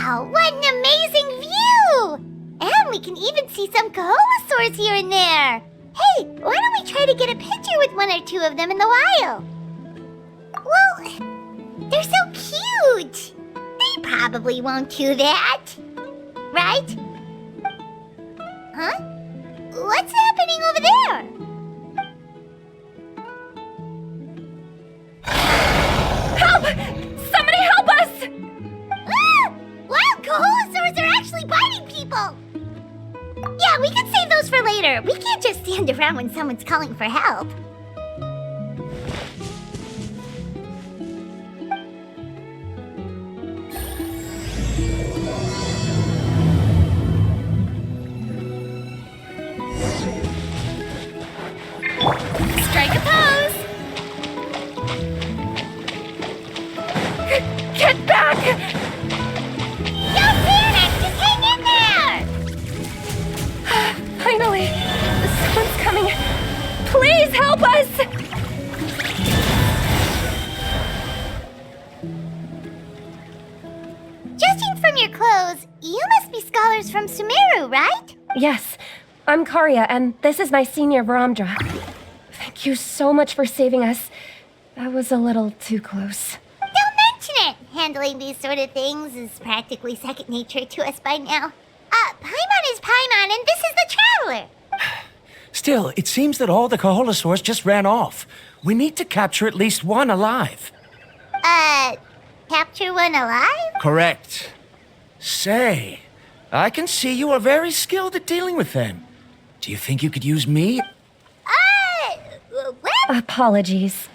Wow, what an amazing view! And we can even see some Kaholosaurs here and there. Hey, why don't we try to get a picture with one or two of them in the wild? Well, they're so cute. They probably won't do that. Right? Huh? What's happening over there? Help! Somebody help us! Ah! Wild Kaholosaurs are actually biting people! Yeah, we can save those for later. We can't just stand around when someone's calling for help. Strike a pose! Get back! Don't panic! Just hang in there! Finally! Someone's coming! Please help us! Judging from your clothes, you must be scholars from Sumeru, right? Yes, I'm Karya, and this is my senior Varamdra. Thank you so much for saving us. That was a little too close. Don't mention it! Handling these sort of things is practically second nature to us by now. Paimon is Paimon, and this is the Traveler. Still, it seems that all the Kaholosaurs just ran off. We need to capture at least one alive. Capture one alive? Correct. Say, I can see you are very skilled at dealing with them. Do you think you could use me? Well... Apologies.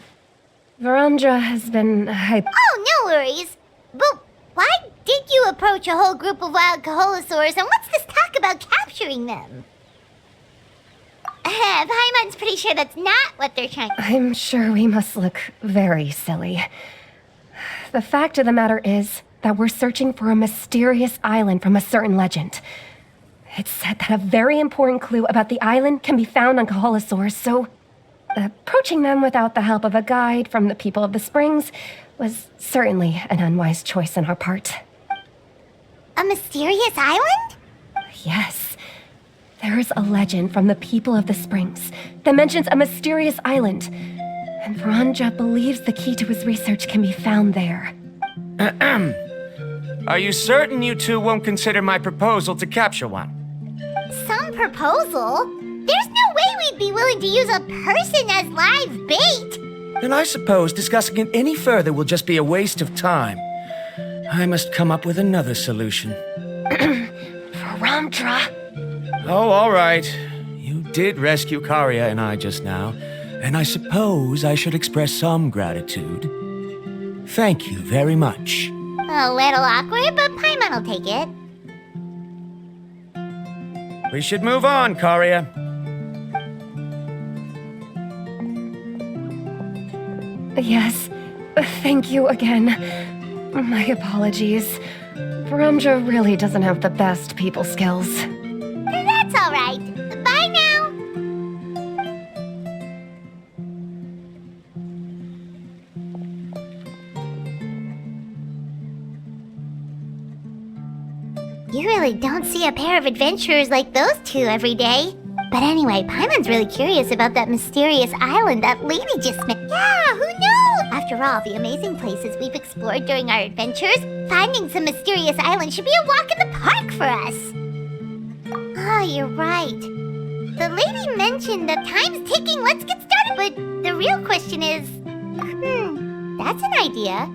Varamdra has been Oh, no worries. But why did you approach a whole group of wild Kaholosaurs, and what's this talk about capturing them? Paimon's pretty sure that's not what they're trying to... I'm sure we must look very silly. The fact of the matter is that we're searching for a mysterious island from a certain legend. It's said that a very important clue about the island can be found on Kaholosaurs, so approaching them without the help of a guide from the people of the Springs was certainly an unwise choice on our part. A mysterious island? Yes. There is a legend from the people of the Springs that mentions a mysterious island, and Varamdra believes the key to his research can be found there. Are you certain you two won't consider my proposal to capture one? Some proposal? There's no way we'd be willing to use a person as live bait! Then I suppose discussing it any further will just be a waste of time. I must come up with another solution. Varamdra! Oh, all right. You did rescue Karya and I just now, and I suppose I should express some gratitude. Thank you very much. A little awkward, but Paimon will take it. We should move on, Karya. Yes, thank you again. My apologies. Varamdra really doesn't have the best people skills. That's all right. Bye now. You really don't see a pair of adventurers like those two every day. But anyway, Paimon's really curious about that mysterious island that lady just met. Yeah, who knows? After all, the amazing places we've explored during our adventures, finding some mysterious island should be a walk in the park for us. Oh, you're right. The lady mentioned that time's ticking, let's get started. But the real question is... that's an idea.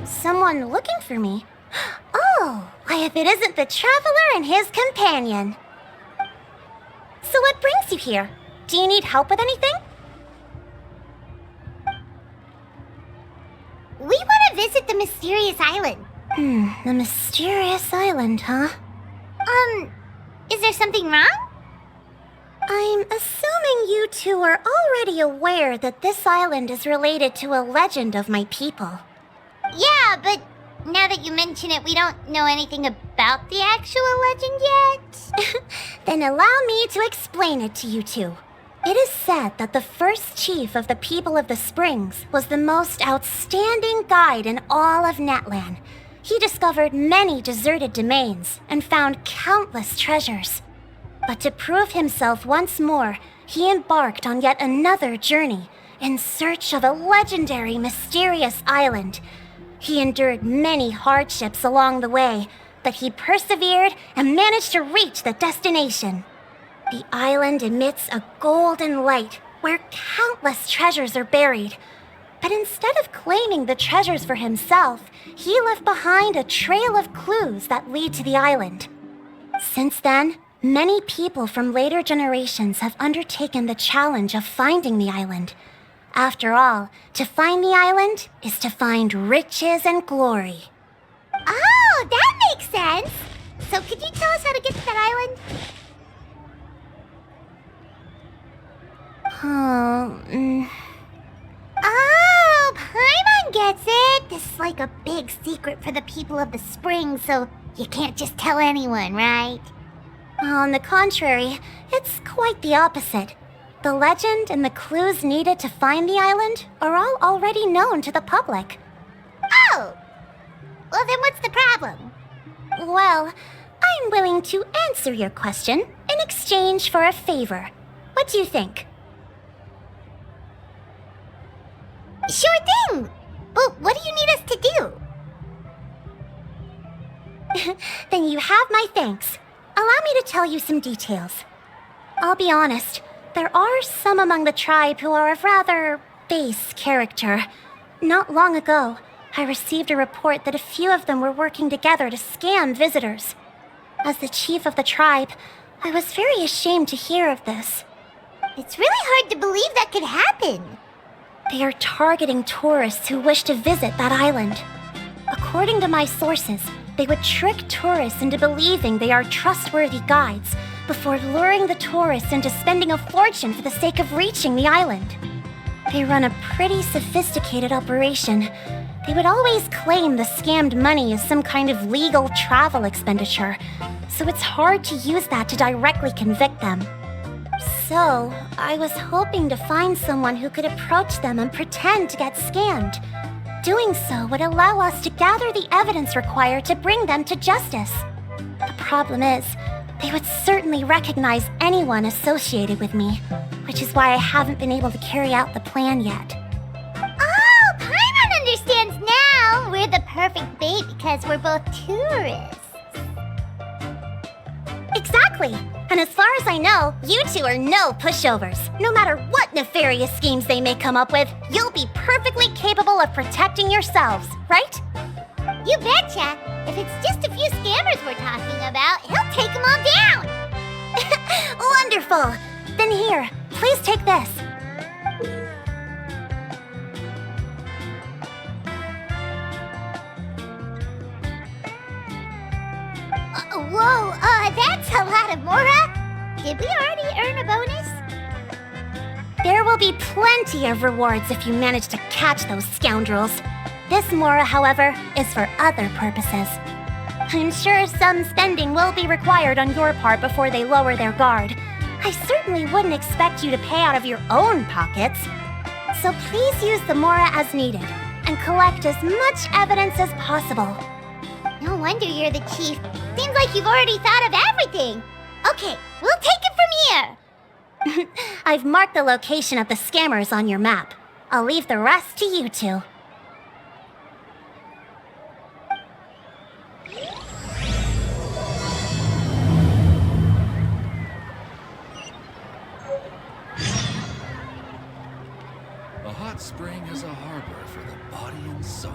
Someone looking for me? Oh, why if it isn't the traveler and his companion. So what brings you here? Do you need help with anything? We want to visit the mysterious island. The mysterious island, huh? Is there something wrong? I'm assuming you two are already aware that this island is related to a legend of my people. Yeah, but now that you mention it, we don't know anything about the actual legend yet. Then allow me to explain it to you two. It is said that the first chief of the people of the Springs was the most outstanding guide in all of Netland. He discovered many deserted domains and found countless treasures. But to prove himself once more, he embarked on yet another journey in search of a legendary, mysterious island. He endured many hardships along the way, but he persevered and managed to reach the destination. The island emits a golden light where countless treasures are buried. But instead of claiming the treasures for himself, he left behind a trail of clues that lead to the island. Since then, many people from later generations have undertaken the challenge of finding the island. After all, to find the island is to find riches and glory. Oh, that makes sense! So could you tell us how to get to that island? Oh, Paimon gets it! This is like a big secret for the people of the spring, so you can't just tell anyone, right? On the contrary, it's quite the opposite. The legend and the clues needed to find the island are all already known to the public. Oh! Well, then what's the problem? Well, I'm willing to answer your question in exchange for a favor. What do you think? Sure thing! But what do you need us to do? Then you have my thanks. Allow me to tell you some details. I'll be honest, there are some among the tribe who are of rather base character. Not long ago, I received a report that a few of them were working together to scam visitors. As the chief of the tribe, I was very ashamed to hear of this. It's really hard to believe that could happen. They are targeting tourists who wish to visit that island. According to my sources, they would trick tourists into believing they are trustworthy guides before luring the tourists into spending a fortune for the sake of reaching the island. They run a pretty sophisticated operation. They would always claim the scammed money is some kind of legal travel expenditure, so it's hard to use that to directly convict them. So, I was hoping to find someone who could approach them and pretend to get scammed. Doing so would allow us to gather the evidence required to bring them to justice. The problem is, they would certainly recognize anyone associated with me, which is why I haven't been able to carry out the plan yet. Oh, Paimon understands now! We're the perfect bait because we're both tourists. Exactly! And as far as I know, you two are no pushovers. No matter what nefarious schemes they may come up with, you'll be perfectly capable of protecting yourselves, right? You betcha. If it's just a few scammers we're talking about, he'll take them all down. Wonderful. Then here, please take this. Whoa, that's a lot of Mora. Did we already earn a bonus? There will be plenty of rewards if you manage to catch those scoundrels. This Mora, however, is for other purposes. I'm sure some spending will be required on your part before they lower their guard. I certainly wouldn't expect you to pay out of your own pockets. So please use the Mora as needed, and collect as much evidence as possible. No wonder you're the chief. Seems like you've already thought of everything. Okay, we'll take it from here. I've marked the location of the scammers on your map. I'll leave the rest to you two. A hot spring is a harbor for the body and soul.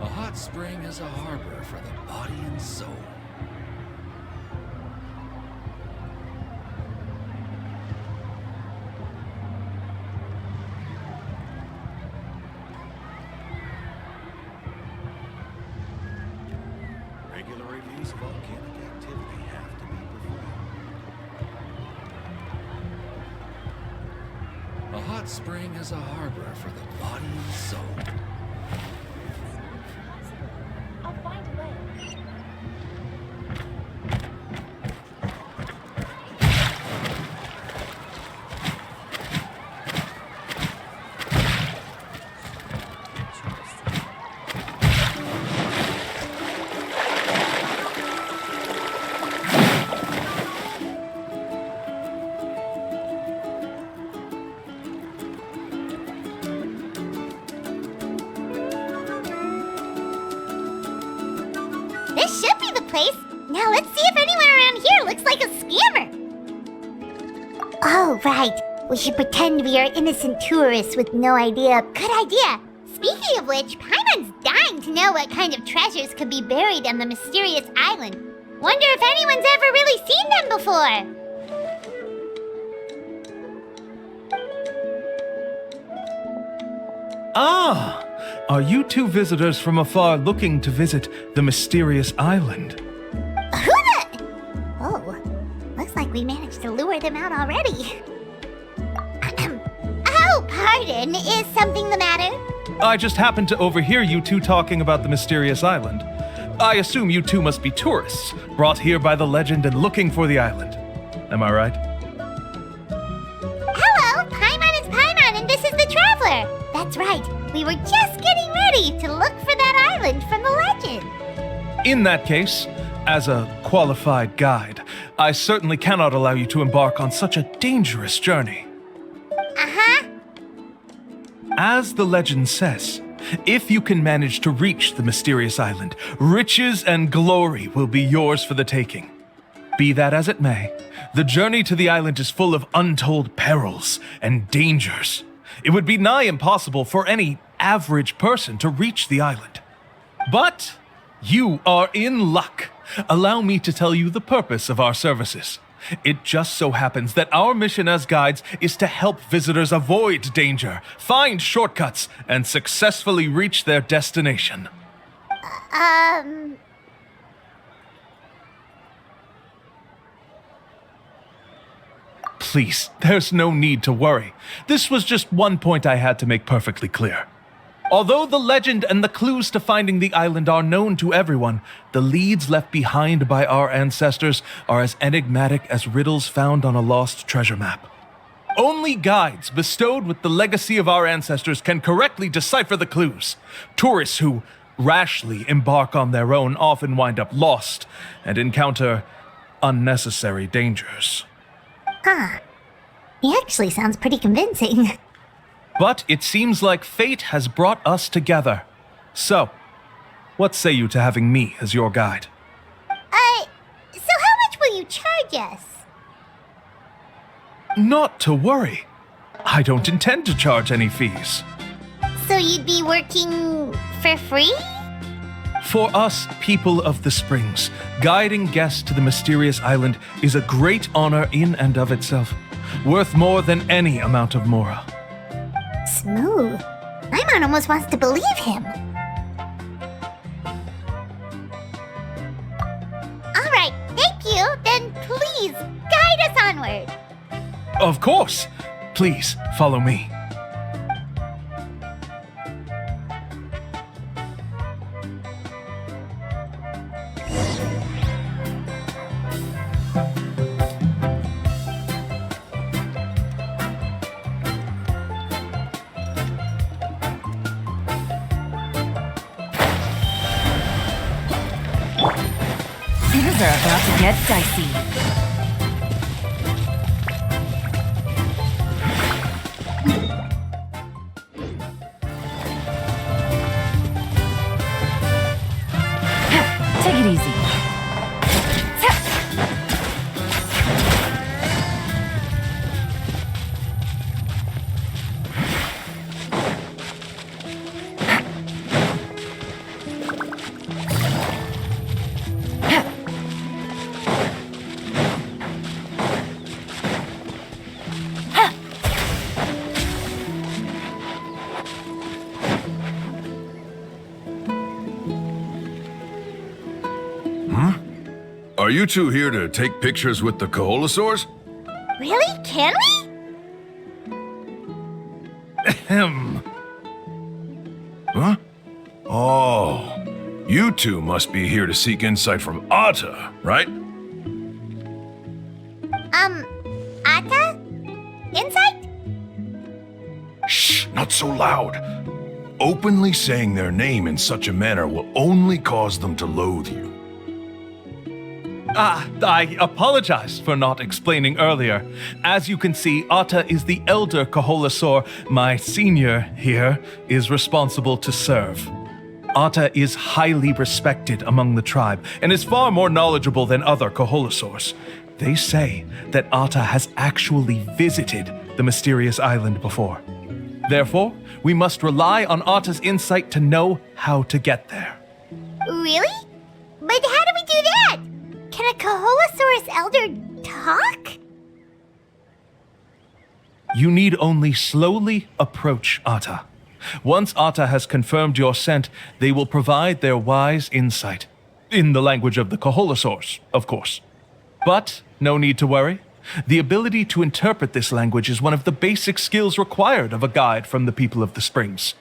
A hot spring is a harbor for the body and soul. Regular reviews of volcanic activity have to be performed. A hot spring is a harbor for the body and soul. This should be the place. Now let's see if anyone around here looks like a scammer. Oh, right. We should pretend we are innocent tourists with no idea. Good idea. Speaking of which, Paimon's dying to know what kind of treasures could be buried on the mysterious island. Wonder if anyone's ever really seen them before. Ah! Are you two visitors from afar looking to visit the mysterious island? Who the... Oh, looks like we managed to lure them out already. Oh, pardon. Is something the matter? I just happened to overhear you two talking about the mysterious island. I assume you two must be tourists, brought here by the legend and looking for the island. Am I right? Hello, Paimon is Paimon, and this is the Traveler. That's right. We were just getting ready to look for that island from the legend. In that case, as a qualified guide, I certainly cannot allow you to embark on such a dangerous journey. Uh-huh. As the legend says, if you can manage to reach the mysterious island, riches and glory will be yours for the taking. Be that as it may, the journey to the island is full of untold perils and dangers. It would be nigh impossible for any average person to reach the island. But you are in luck. Allow me to tell you the purpose of our services. It just so happens that our mission as guides is to help visitors avoid danger, find shortcuts, and successfully reach their destination. Please, there's no need to worry. This was just one point I had to make perfectly clear. Although the legend and the clues to finding the island are known to everyone, the leads left behind by our ancestors are as enigmatic as riddles found on a lost treasure map. Only guides bestowed with the legacy of our ancestors can correctly decipher the clues. Tourists who rashly embark on their own often wind up lost and encounter unnecessary dangers. He actually sounds pretty convincing. But it seems like fate has brought us together. So, what say you to having me as your guide? So how much will you charge us? Not to worry. I don't intend to charge any fees. So you'd be working for free? For us, people of the Springs, guiding guests to the mysterious island is a great honor in and of itself, worth more than any amount of mora. Smooth. Paimon almost wants to believe him. All right, thank you. Then please guide us onward. Of course. Please, follow me. Things are about to get dicey. Take it easy. Are you two here to take pictures with the Koholosaurs? Really? Can we? Ahem. Huh? Oh, you two must be here to seek insight from Atta, right? Atta? Insight? Shh, not so loud. Openly saying their name in such a manner will only cause them to loathe you. I apologize for not explaining earlier. As you can see, Atta is the elder Koholosaur. My senior here is responsible to serve. Atta is highly respected among the tribe and is far more knowledgeable than other Koholosaurs. They say that Atta has actually visited the mysterious island before. Therefore, we must rely on Atta's insight to know how to get there. Really? But how do we do that? Can a Koholosaurus elder talk? You need only slowly approach Atta. Once Atta has confirmed your scent, they will provide their wise insight. In the language of the Koholosaurs, of course. But no need to worry. The ability to interpret this language is one of the basic skills required of a guide from the people of the Springs.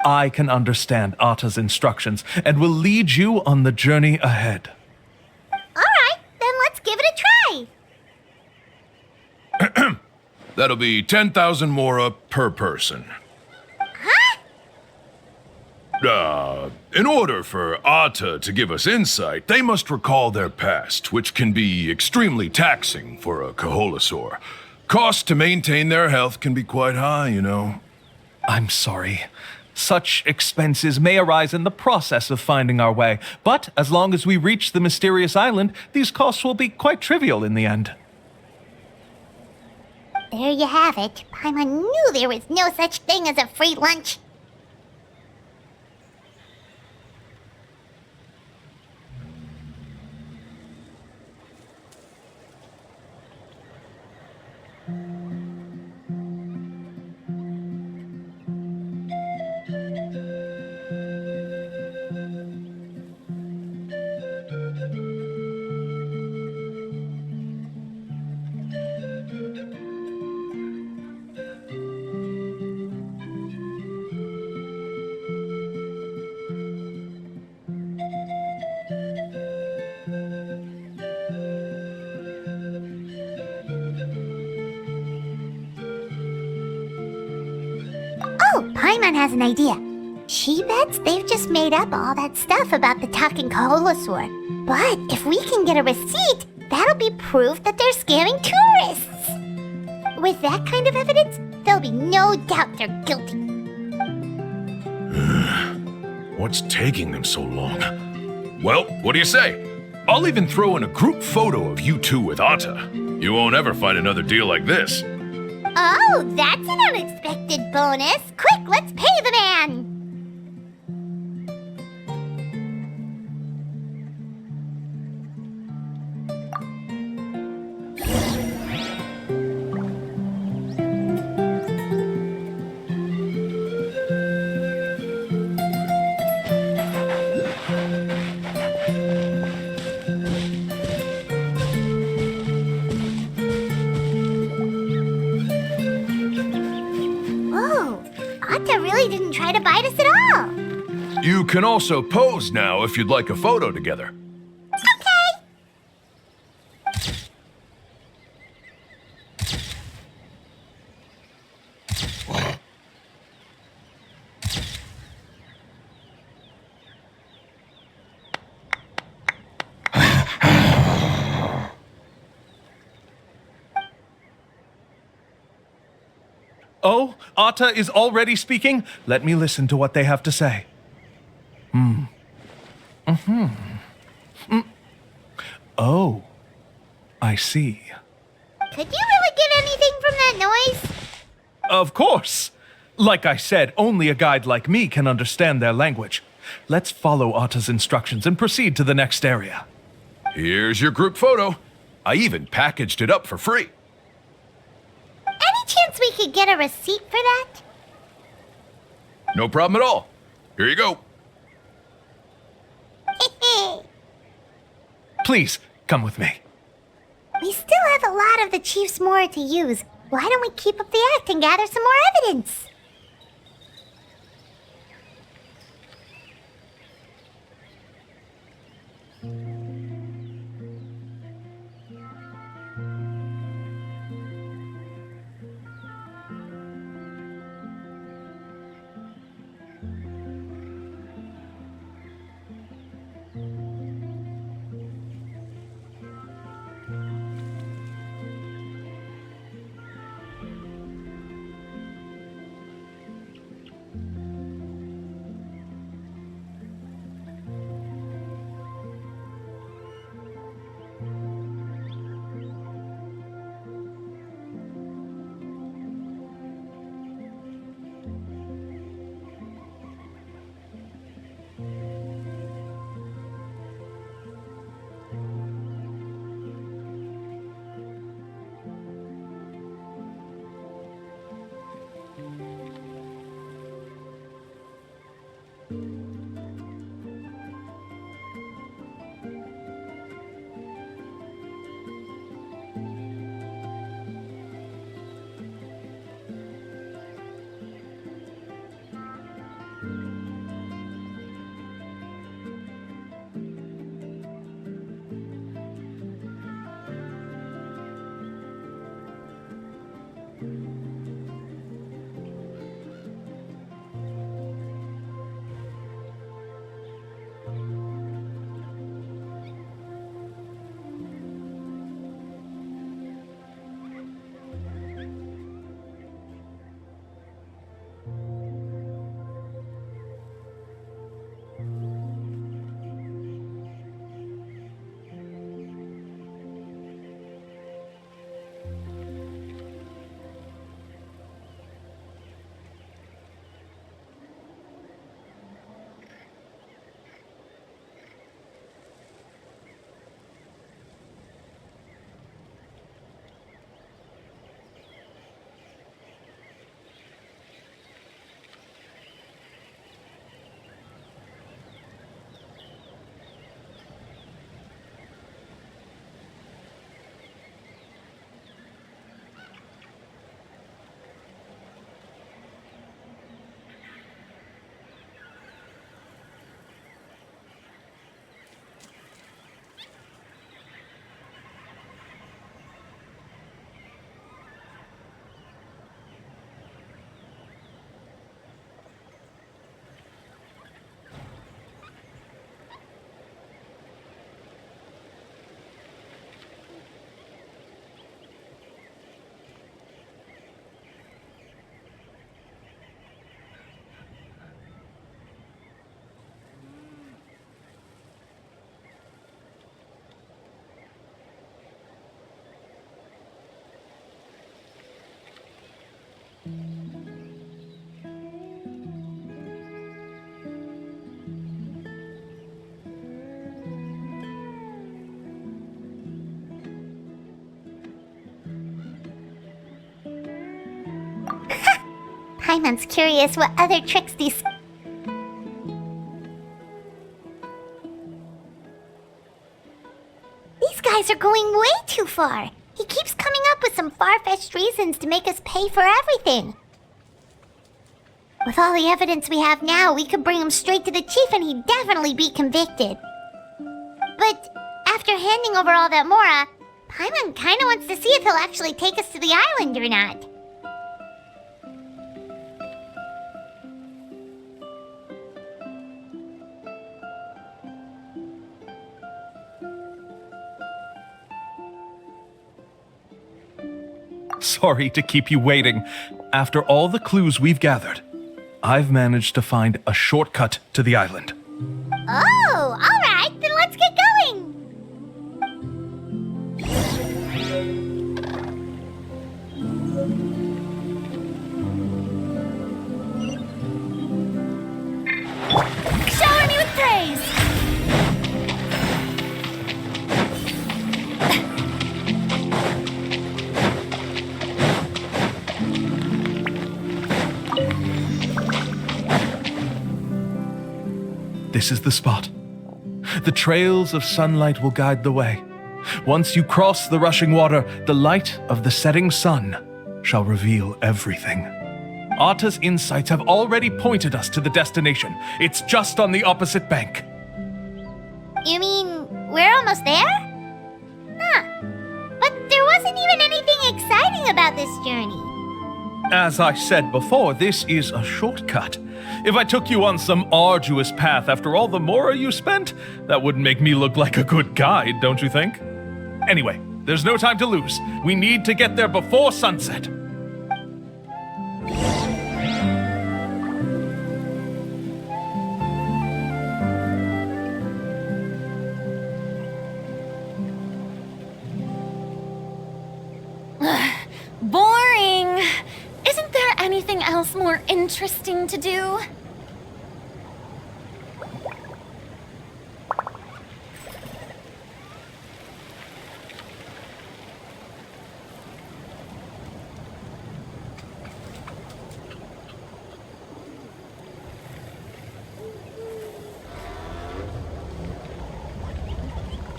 I can understand Atta's instructions and will lead you on the journey ahead. All right, then let's give it a try. That'll be 10,000 mora per person. Huh? In order for Atta to give us insight, they must recall their past, which can be extremely taxing for a Koholosaur. Costs to maintain their health can be quite high, you know. I'm sorry. Such expenses may arise in the process of finding our way, but as long as we reach the mysterious island, these costs will be quite trivial in the end. There you have it. Paimon knew there was no such thing as a free lunch. Oh, Paimon has an idea. She bets they've just made up all that stuff about the talking Kaholasaur. But if we can get a receipt, that'll be proof that they're scamming tourists. With that kind of evidence, there'll be no doubt they're guilty. What's taking them so long? Well, what do you say? I'll even throw in a group photo of you two with Atta. You won't ever find another deal like this. Oh, that's an unexpected bonus. Quick, let's pay the man. Atta really didn't try to bite us at all. You can also pose now if you'd like a photo together. Okay. Oh, Atta is already speaking? Let me listen to what they have to say. Oh, I see. Could you really get anything from that noise? Of course. Like I said, only a guide like me can understand their language. Let's follow Atta's instructions and proceed to the next area. Here's your group photo. I even packaged it up for free. Any chance we could get a receipt for that? No problem at all. Here you go. Please, come with me. We still have a lot of the chief's more to use. Why don't we keep up the act and gather some more evidence? Paimon's curious what other tricks these... These guys are going way too far. He keeps coming up with some far-fetched reasons to make us pay for everything. With all the evidence we have now, we could bring him straight to the chief and he'd definitely be convicted. But after handing over all that Mora, Paimon kinda wants to see if he'll actually take us to the island or not. Sorry to keep you waiting. After all the clues we've gathered, I've managed to find a shortcut to the island. Oh, alright, then let's get going! Shower me with praise! This is the spot. The trails of sunlight will guide the way. Once you cross the rushing water, the light of the setting sun shall reveal everything. Atta's insights have already pointed us to the destination. It's just on the opposite bank. You mean, we're almost there? Huh. But there wasn't even anything exciting about this journey. As I said before, this is a shortcut. If I took you on some arduous path after all the Mora you spent, that wouldn't make me look like a good guide, don't you think? Anyway, there's no time to lose. We need to get there before sunset. Boring! Isn't there anything else more interesting to do?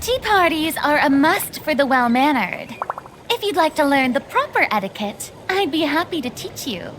Tea parties are a must for the well-mannered. If you'd like to learn the proper etiquette, I'd be happy to teach you.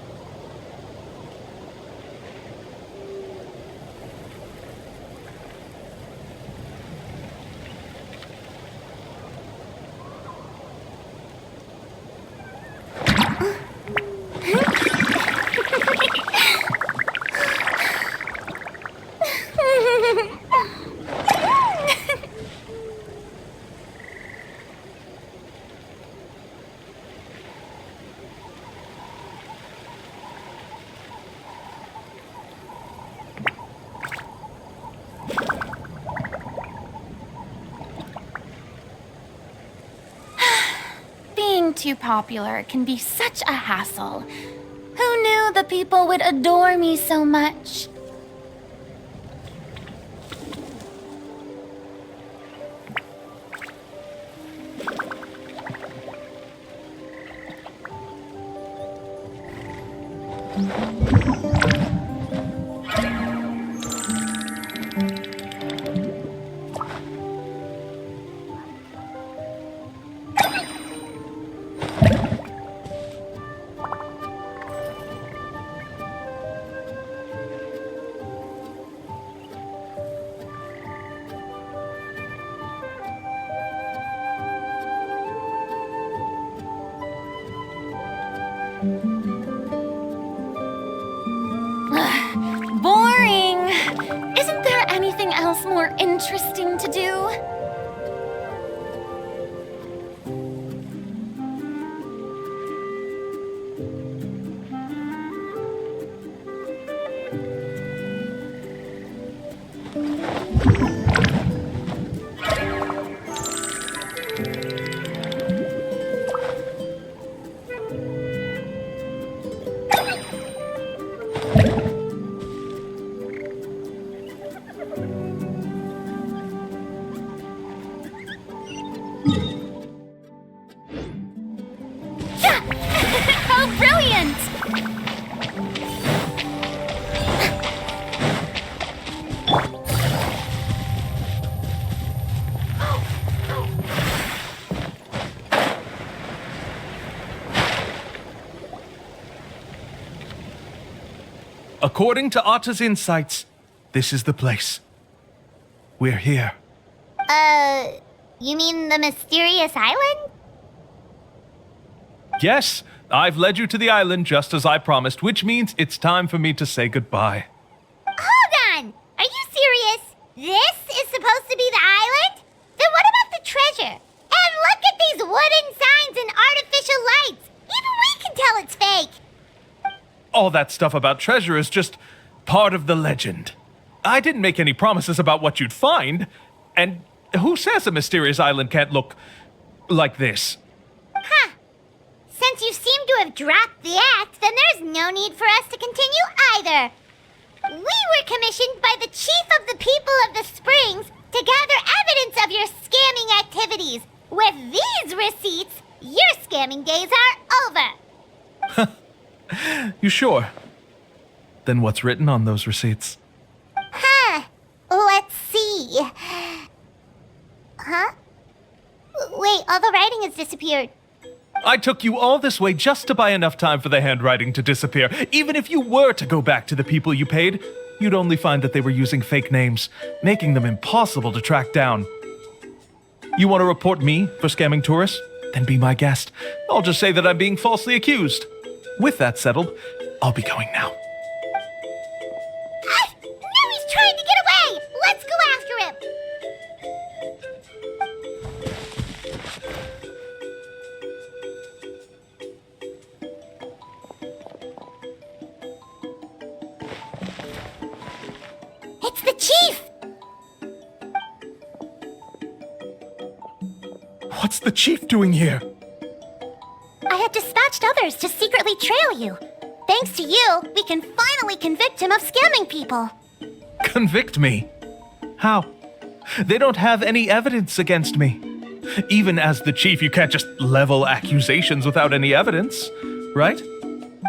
Too popular can be such a hassle. Who knew the people would adore me so much? Boring! Isn't there anything else more interesting to do? According to Atta's insights, this is the place. We're here. You mean the mysterious island? Yes, I've led you to the island just as I promised, which means it's time for me to say goodbye. Hold on! Are you serious? This is supposed to be the island? Then what about the treasure? And look at these wooden signs and artificial lights! Even we can tell it's fake! All that stuff about treasure is just part of the legend. I didn't make any promises about what you'd find, and who says a mysterious island can't look like this? Huh. Since you seem to have dropped the act, then there's no need for us to continue either. We were commissioned by the chief of the people of the Springs to gather evidence of your scamming activities. With these receipts, your scamming days are over. You sure? Then what's written on those receipts? Huh. Let's see. Huh? Wait, all the writing has disappeared. I took you all this way just to buy enough time for the handwriting to disappear. Even if you were to go back to the people you paid, you'd only find that they were using fake names, making them impossible to track down. You want to report me for scamming tourists? Then be my guest. I'll just say that I'm being falsely accused. With that settled, I'll be going now. Now he's trying to get away! Let's go after him! It's the chief! What's the chief doing here? I had dispatched others to secretly trail you. Thanks to you, we can finally convict him of scamming people. Convict me? How? They don't have any evidence against me. Even as the chief, you can't just level accusations without any evidence, right?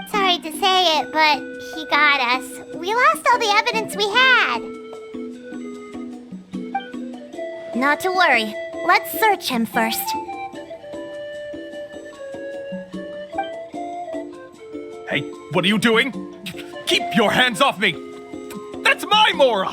Sorry to say it, but he got us. We lost all the evidence we had. Not to worry. Let's search him first. Hey, what are you doing? Keep your hands off me! That's my Mora!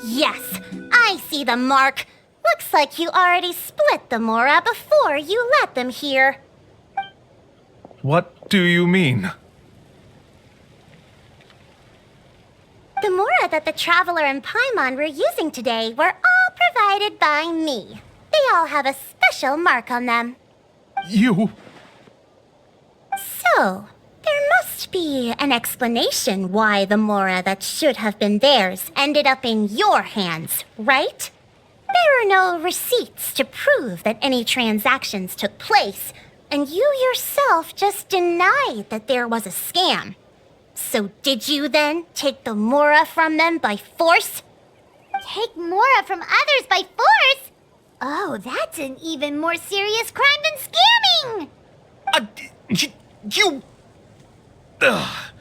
Yes, I see the mark. Looks like you already split the Mora before you let them here. What do you mean? The Mora that the Traveler and Paimon were using today were all provided by me. They all have a special mark on them. You... So, there must be an explanation why the Mora that should have been theirs ended up in your hands, right? There are no receipts to prove that any transactions took place, and you yourself just denied that there was a scam. So did you then take the Mora from them by force? Take Mora from others by force? Oh, that's an even more serious crime than scamming! You... Ugh.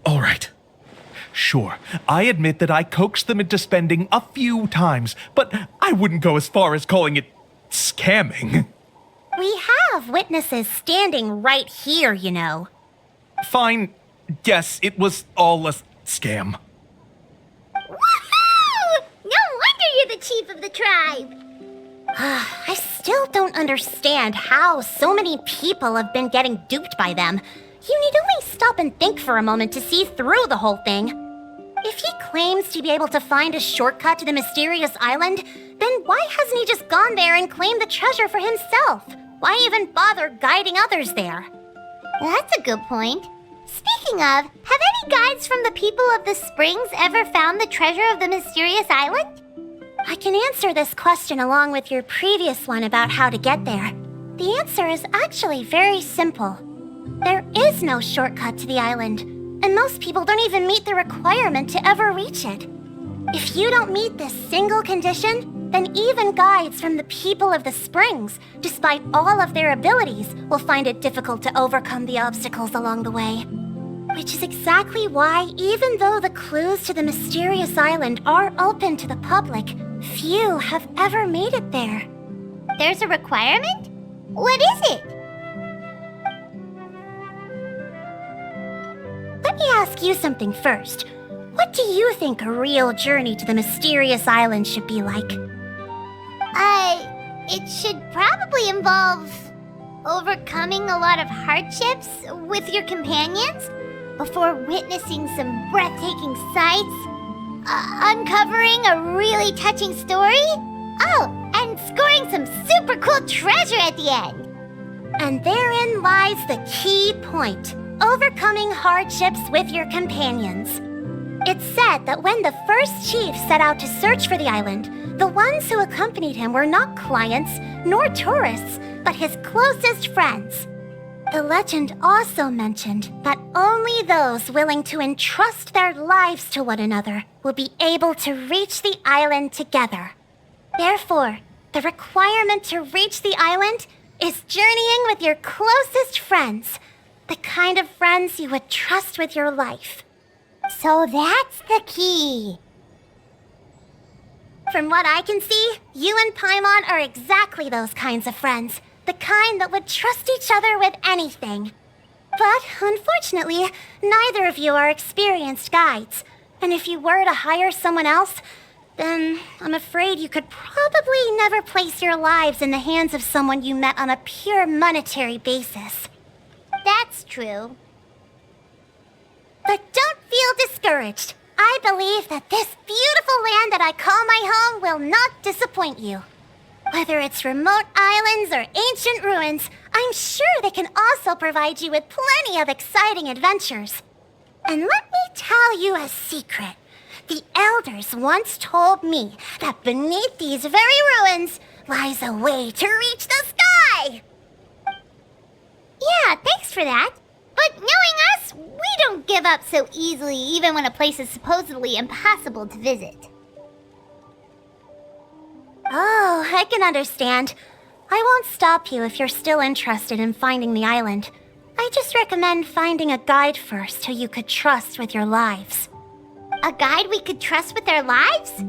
All right. Sure, I admit that I coaxed them into spending a few times, but I wouldn't go as far as calling it scamming. We have witnesses standing right here, you know. Fine. Yes, it was all a scam. Woohoo! No wonder you're the chief of the tribe! I still don't understand how so many people have been getting duped by them. You need only stop and think for a moment to see through the whole thing. If he claims to be able to find a shortcut to the mysterious island, then why hasn't he just gone there and claimed the treasure for himself? Why even bother guiding others there? That's a good point. Speaking of, have any guides from the people of the Springs ever found the treasure of the mysterious island? I can answer this question along with your previous one about how to get there. The answer is actually very simple. There is no shortcut to the island, and most people don't even meet the requirement to ever reach it. If you don't meet this single condition, then even guides from the people of the Springs, despite all of their abilities, will find it difficult to overcome the obstacles along the way. Which is exactly why, even though the clues to the mysterious island are open to the public, few have ever made it there. There's a requirement? What is it? ask you something first. What do you think a real journey to the mysterious island should be like? It should probably involve overcoming a lot of hardships with your companions before witnessing some breathtaking sights, uncovering a really touching story. Oh, and scoring some super cool treasure at the end. And therein lies the key point: overcoming hardships with your companions. It's said that when the first chief set out to search for the island, the ones who accompanied him were not clients nor tourists, but his closest friends. The legend also mentioned that only those willing to entrust their lives to one another will be able to reach the island together. Therefore, the requirement to reach the island is journeying with your closest friends, the kind of friends you would trust with your life. So that's the key. From what I can see, you and Paimon are exactly those kinds of friends. The kind that would trust each other with anything. But unfortunately, neither of you are experienced guides. And if you were to hire someone else, then I'm afraid you could probably never place your lives in the hands of someone you met on a pure monetary basis. That's true. But don't feel discouraged. I believe that this beautiful land that I call my home will not disappoint you. Whether it's remote islands or ancient ruins, I'm sure they can also provide you with plenty of exciting adventures. And let me tell you a secret. The elders once told me that beneath these very ruins lies a way to reach the sky. Yeah, thanks for that. But knowing us, we don't give up so easily even when a place is supposedly impossible to visit. Oh, I can understand. I won't stop you if you're still interested in finding the island. I just recommend finding a guide first who you could trust with your lives. A guide we could trust with our lives?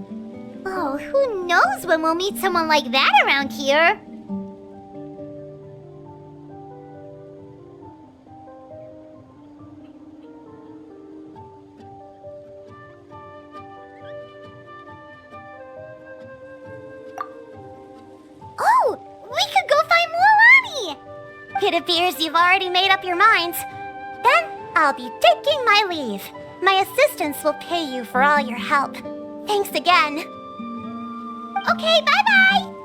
Oh, who knows when we'll meet someone like that around here? Oh, we could go find Mualani! It appears you've already made up your minds. Then I'll be taking my leave. My assistants will pay you for all your help. Thanks again. Okay, bye-bye!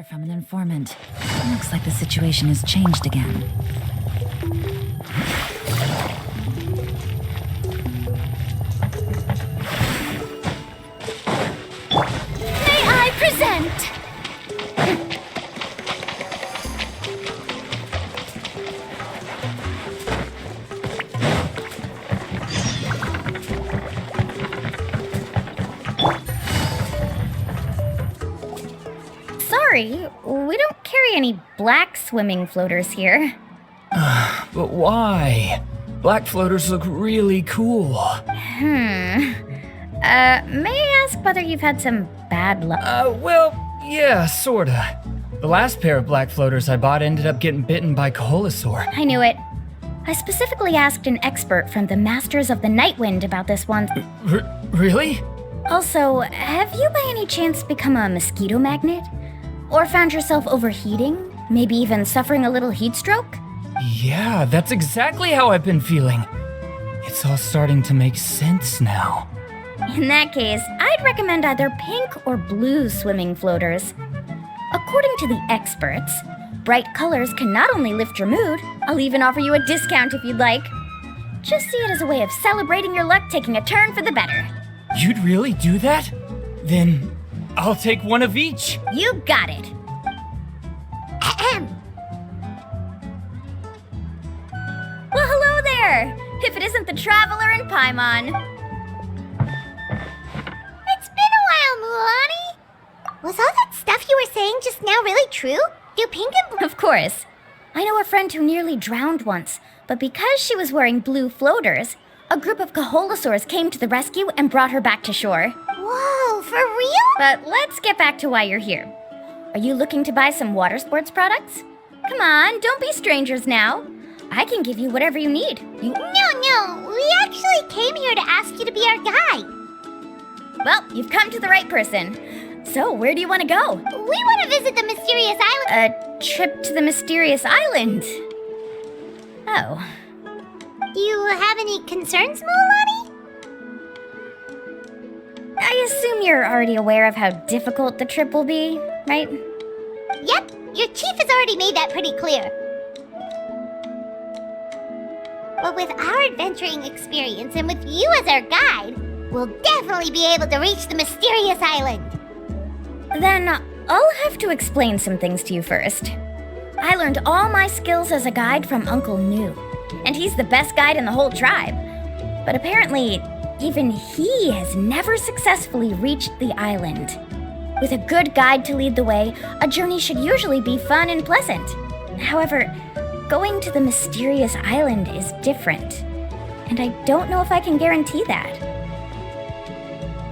letter from an informant. Looks like the situation has changed again. May I present? Sorry, we don't carry any black swimming floaters here. But why? Black floaters look really cool. May I ask whether you've had some bad luck? Well, yeah, sorta. The last pair of black floaters I bought ended up getting bitten by Kaholasaur. I knew it. I specifically asked an expert from the Masters of the Nightwind about this one. Really? Also, have you by any chance become a mosquito magnet? Or found yourself overheating? Maybe even suffering a little heat stroke? Yeah, that's exactly how I've been feeling. It's all starting to make sense now. In that case, I'd recommend either pink or blue swimming floaters. According to the experts, bright colors can not only lift your mood, I'll even offer you a discount if you'd like. Just see it as a way of celebrating your luck taking a turn for the better. You'd really do that? Then I'll take one of each. You got it. Ahem. Well, hello there! If it isn't the Traveler in Paimon. It's been a while, Mulan. Was all that stuff you were saying just now really true? Do pink and blue... Of course. I know a friend who nearly drowned once, but because she was wearing blue floaters, a group of Kaholasaurs came to the rescue and brought her back to shore. Whoa, for real? But let's get back to why you're here. Are you looking to buy some water sports products? Come on, don't be strangers now. I can give you whatever you need. No, we actually came here to ask you to be our guide. Well, you've come to the right person. So, where do you want to go? We want to visit the mysterious island. A trip to the mysterious island. Oh. Do you have any concerns, Mulan? I assume you're already aware of how difficult the trip will be, right? Yep, your chief has already made that pretty clear. But with our adventuring experience and with you as our guide, we'll definitely be able to reach the mysterious island. Then I'll have to explain some things to you first. I learned all my skills as a guide from Uncle New, and he's the best guide in the whole tribe. But apparently, even he has never successfully reached the island. With a good guide to lead the way, a journey should usually be fun and pleasant. However, going to the mysterious island is different, and I don't know if I can guarantee that.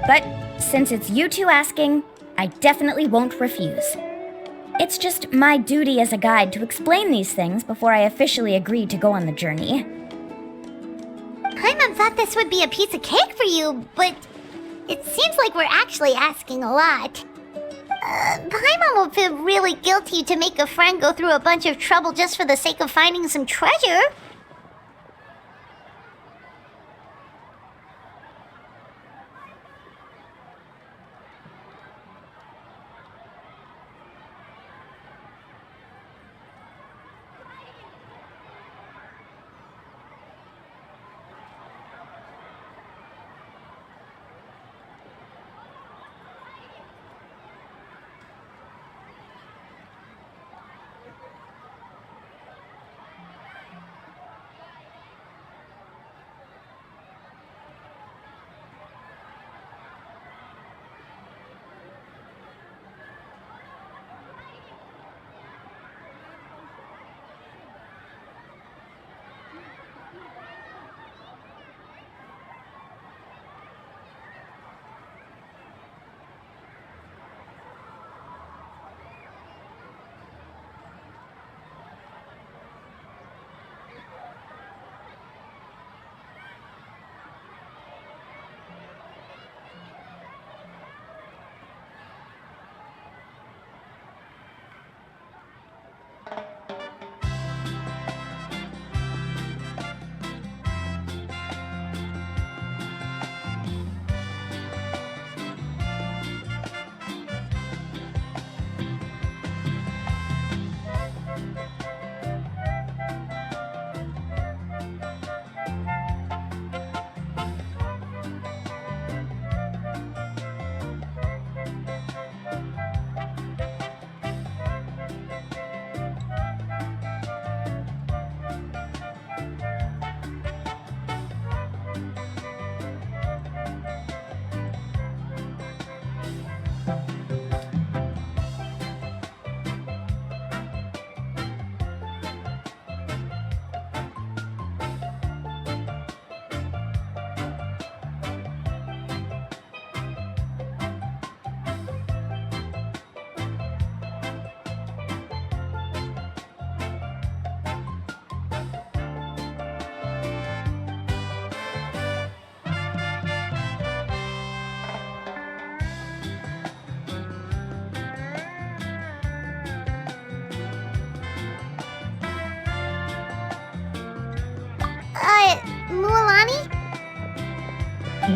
But since it's you two asking, I definitely won't refuse. It's just my duty as a guide to explain these things before I officially agree to go on the journey. Paimon thought this would be a piece of cake for you, but it seems like we're actually asking a lot. Paimon will feel really guilty to make a friend go through a bunch of trouble just for the sake of finding some treasure.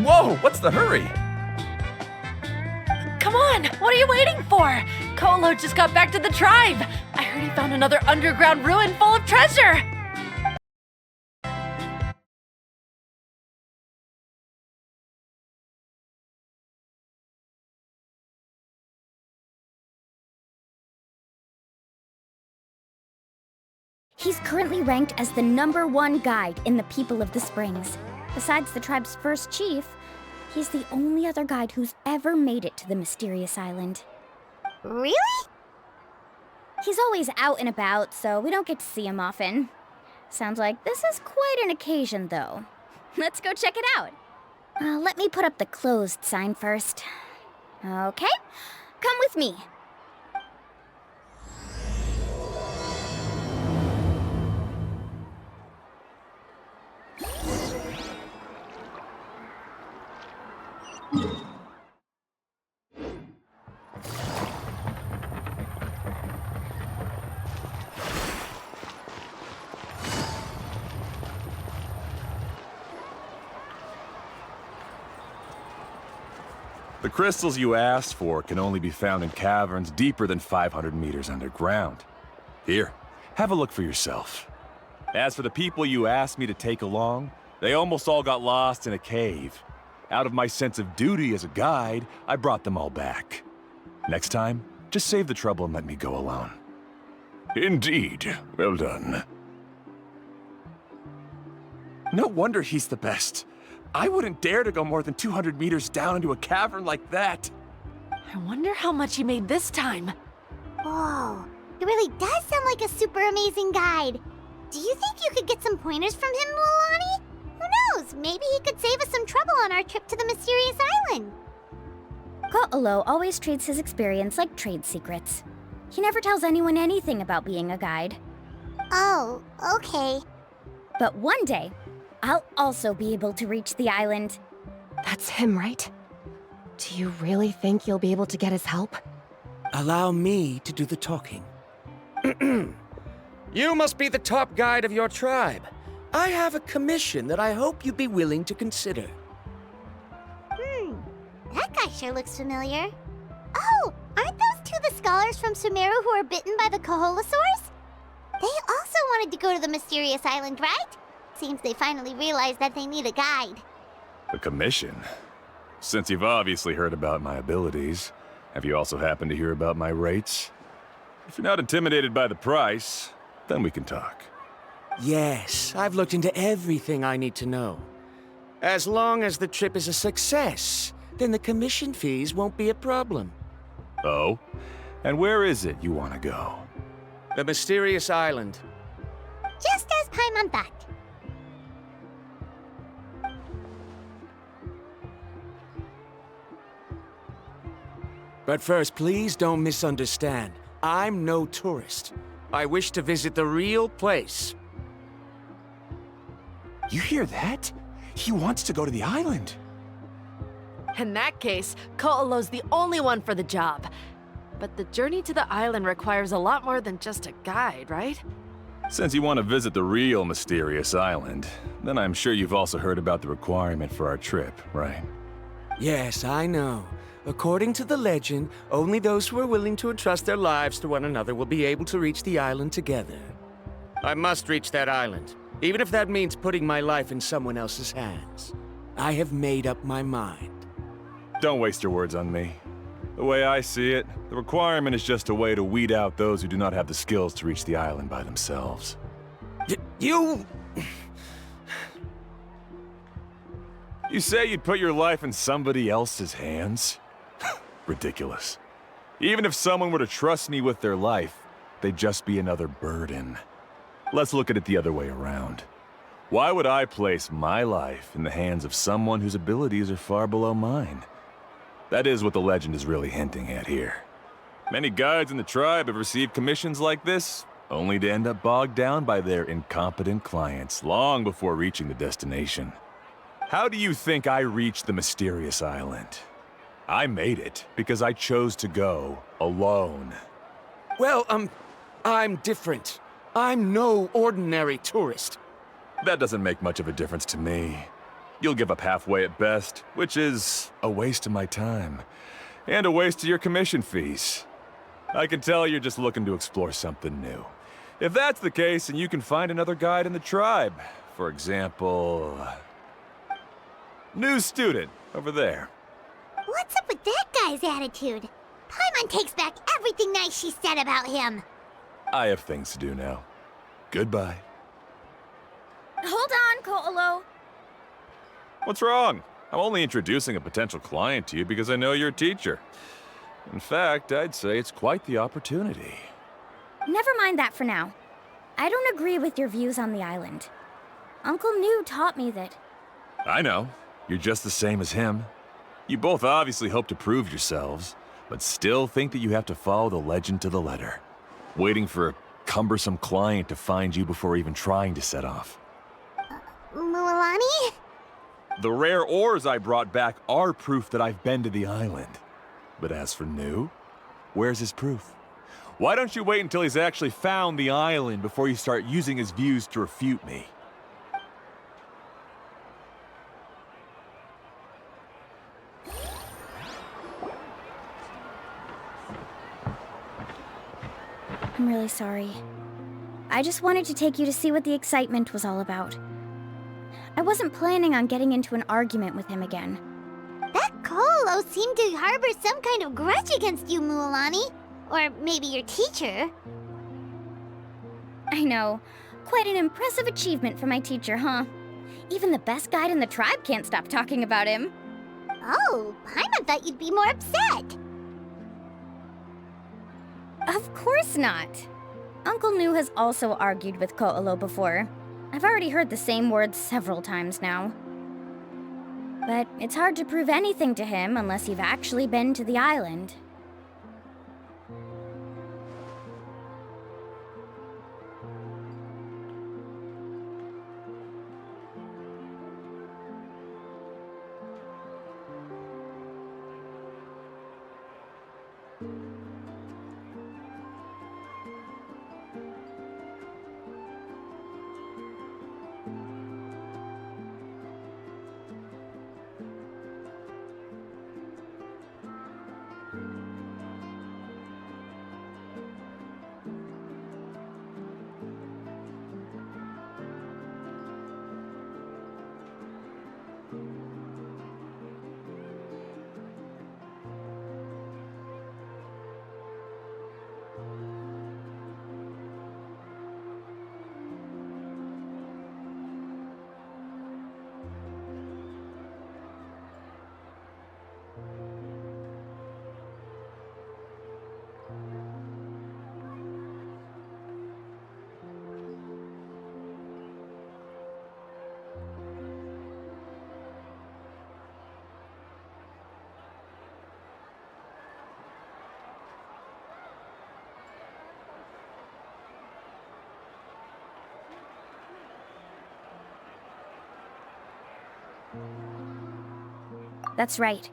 Whoa, what's the hurry? Come on, what are you waiting for? Kolo just got back to the tribe. I heard he found another underground ruin full of treasure. He's currently ranked as the #1 guide in the People of the Springs. Besides the tribe's first chief, he's the only other guide who's ever made it to the mysterious island. Really? He's always out and about, so we don't get to see him often. Sounds like this is quite an occasion, though. Let's go check it out. Let me put up the closed sign first. Okay, come with me. The crystals you asked for can only be found in caverns deeper than 500 meters underground. Here, have a look for yourself. As for the people you asked me to take along, they almost all got lost in a cave. Out of my sense of duty as a guide, I brought them all back. Next time, just save the trouble and let me go alone. Indeed. Well done. No wonder he's the best. I wouldn't dare to go more than 200 meters down into a cavern like that. I wonder how much he made this time. Whoa, he really does sound like a super amazing guide. Do you think you could get some pointers from him, Mulani? Who knows? Maybe he could save us some trouble on our trip to the mysterious island. Ko'olo always treats his experience like trade secrets. He never tells anyone anything about being a guide. Oh, okay. But one day, I'll also be able to reach the island. That's him, right? Do you really think you'll be able to get his help? Allow me to do the talking. You must be the top guide of your tribe. I have a commission that I hope you'd be willing to consider. That guy sure looks familiar. Oh, aren't those two the scholars from Sumeru who were bitten by the Kaholasaurs? They also wanted to go to the mysterious island, right? Seems they finally realized that they need a guide. A commission? Since you've obviously heard about my abilities, have you also happened to hear about my rates? If you're not intimidated by the price, then we can talk. Yes, I've looked into everything I need to know. As long as the trip is a success, then the commission fees won't be a problem. Oh? And where is it you want to go? The mysterious island. Just as Paimon thought. But first, please don't misunderstand. I'm no tourist. I wish to visit the real place. You hear that? He wants to go to the island. In that case, Ko'olo's the only one for the job. But the journey to the island requires a lot more than just a guide, right? Since you want to visit the real mysterious island, then I'm sure you've also heard about the requirement for our trip, right? Yes, I know. According to the legend, only those who are willing to entrust their lives to one another will be able to reach the island together. I must reach that island, even if that means putting my life in someone else's hands. I have made up my mind. Don't waste your words on me. The way I see it, the requirement is just a way to weed out those who do not have the skills to reach the island by themselves. You... You say you'd put your life in somebody else's hands? Ridiculous. Even if someone were to trust me with their life, they'd just be another burden. Let's look at it the other way around. Why would I place my life in the hands of someone whose abilities are far below mine? That is what the legend is really hinting at here. Many guides in the tribe have received commissions like this, only to end up bogged down by their incompetent clients long before reaching the destination. How do you think I reached the mysterious island? I made it because I chose to go alone. Well, I'm different. I'm no ordinary tourist. That doesn't make much of a difference to me. You'll give up halfway at best, which is a waste of my time. And a waste of your commission fees. I can tell you're just looking to explore something new. If that's the case, then you can find another guide in the tribe. For example... new student, over there. What's up with that guy's attitude? Paimon takes back everything nice she said about him. I have things to do now. Goodbye. Hold on, Ko'olo. What's wrong? I'm only introducing a potential client to you because I know you're a teacher. In fact, I'd say it's quite the opportunity. Never mind that for now. I don't agree with your views on the island. Uncle New taught me that... I know. You're just the same as him. You both obviously hope to prove yourselves, but still think that you have to follow the legend to the letter. Waiting for a cumbersome client to find you before even trying to set off. Mualani? The rare ores I brought back are proof that I've been to the island. But as for New, where's his proof? Why don't you wait until he's actually found the island before you start using his views to refute me? I'm really sorry. I just wanted to take you to see what the excitement was all about. I wasn't planning on getting into an argument with him again. That Ko'olo seemed to harbor some kind of grudge against you, Mualani. Or maybe your teacher. I know. Quite an impressive achievement for my teacher, huh? Even the best guide in the tribe can't stop talking about him. Oh, Paimon thought you'd be more upset. Of course not. Uncle New has also argued with Ko'olo before. I've already heard the same words several times now. But it's hard to prove anything to him unless you've actually been to the island. That's right.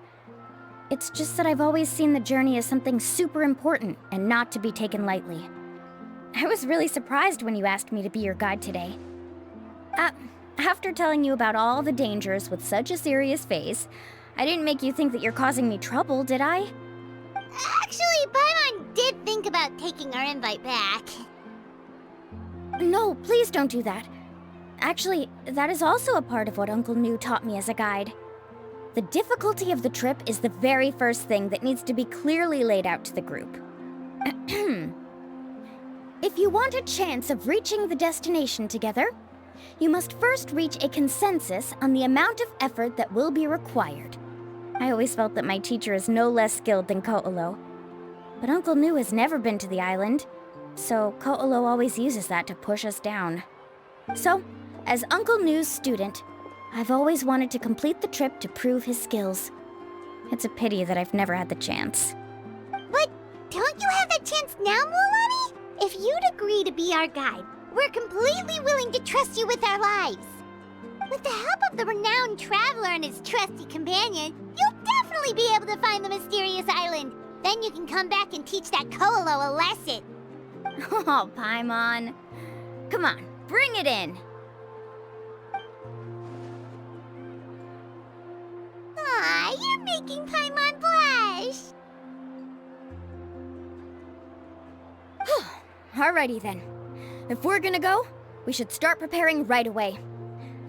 It's just that I've always seen the journey as something super important and not to be taken lightly. I was really surprised when you asked me to be your guide today. After telling you about all the dangers with such a serious face, I didn't make you think that you're causing me trouble, did I? Actually, Paimon did think about taking our invite back. No, please don't do that. Actually, that is also a part of what Uncle New taught me as a guide. The difficulty of the trip is the very first thing that needs to be clearly laid out to the group. If you want a chance of reaching the destination together, you must first reach a consensus on the amount of effort that will be required. I always felt that my teacher is no less skilled than Ko'olo. But Uncle New has never been to the island, so Ko'olo always uses that to push us down. So, as Uncle New's student, I've always wanted to complete the trip to prove his skills. It's a pity that I've never had the chance. But don't you have that chance now, Mualani? If you'd agree to be our guide, we're completely willing to trust you with our lives. With the help of the renowned traveler and his trusty companion, you'll definitely be able to find the mysterious island. Then you can come back and teach that Ko'olo a lesson. Oh, Paimon. Come on, bring it in. I'm making Paimon blush! Alrighty then. If we're gonna go, we should start preparing right away.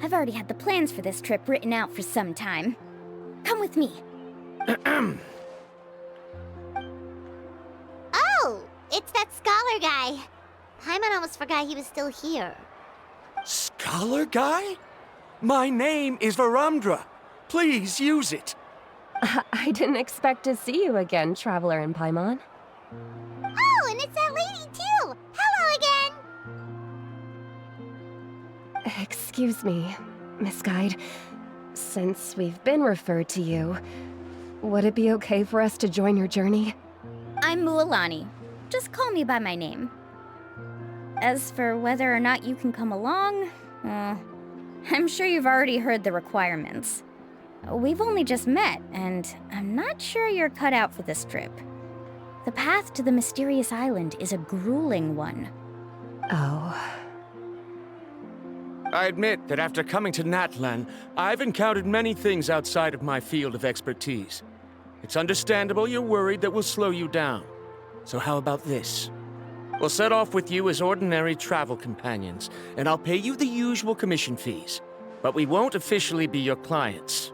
I've already had the plans for this trip written out for some time. Come with me. Oh, it's that scholar guy. Paimon almost forgot he was still here. Scholar guy? My name is Varamdra. Please use it. I didn't expect to see you again, Traveler in Paimon. Oh, and it's that lady too! Hello again! Excuse me, Miss Guide. Since we've been referred to you, would it be okay for us to join your journey? I'm Mualani. Just call me by my name. As for whether or not you can come along, I'm sure you've already heard the requirements. We've only just met, and I'm not sure you're cut out for this trip. The path to the mysterious island is a grueling one. Oh. I admit that after coming to Natlan, I've encountered many things outside of my field of expertise. It's understandable you're worried that we'll slow you down. So how about this? We'll set off with you as ordinary travel companions, and I'll pay you the usual commission fees. But we won't officially be your clients.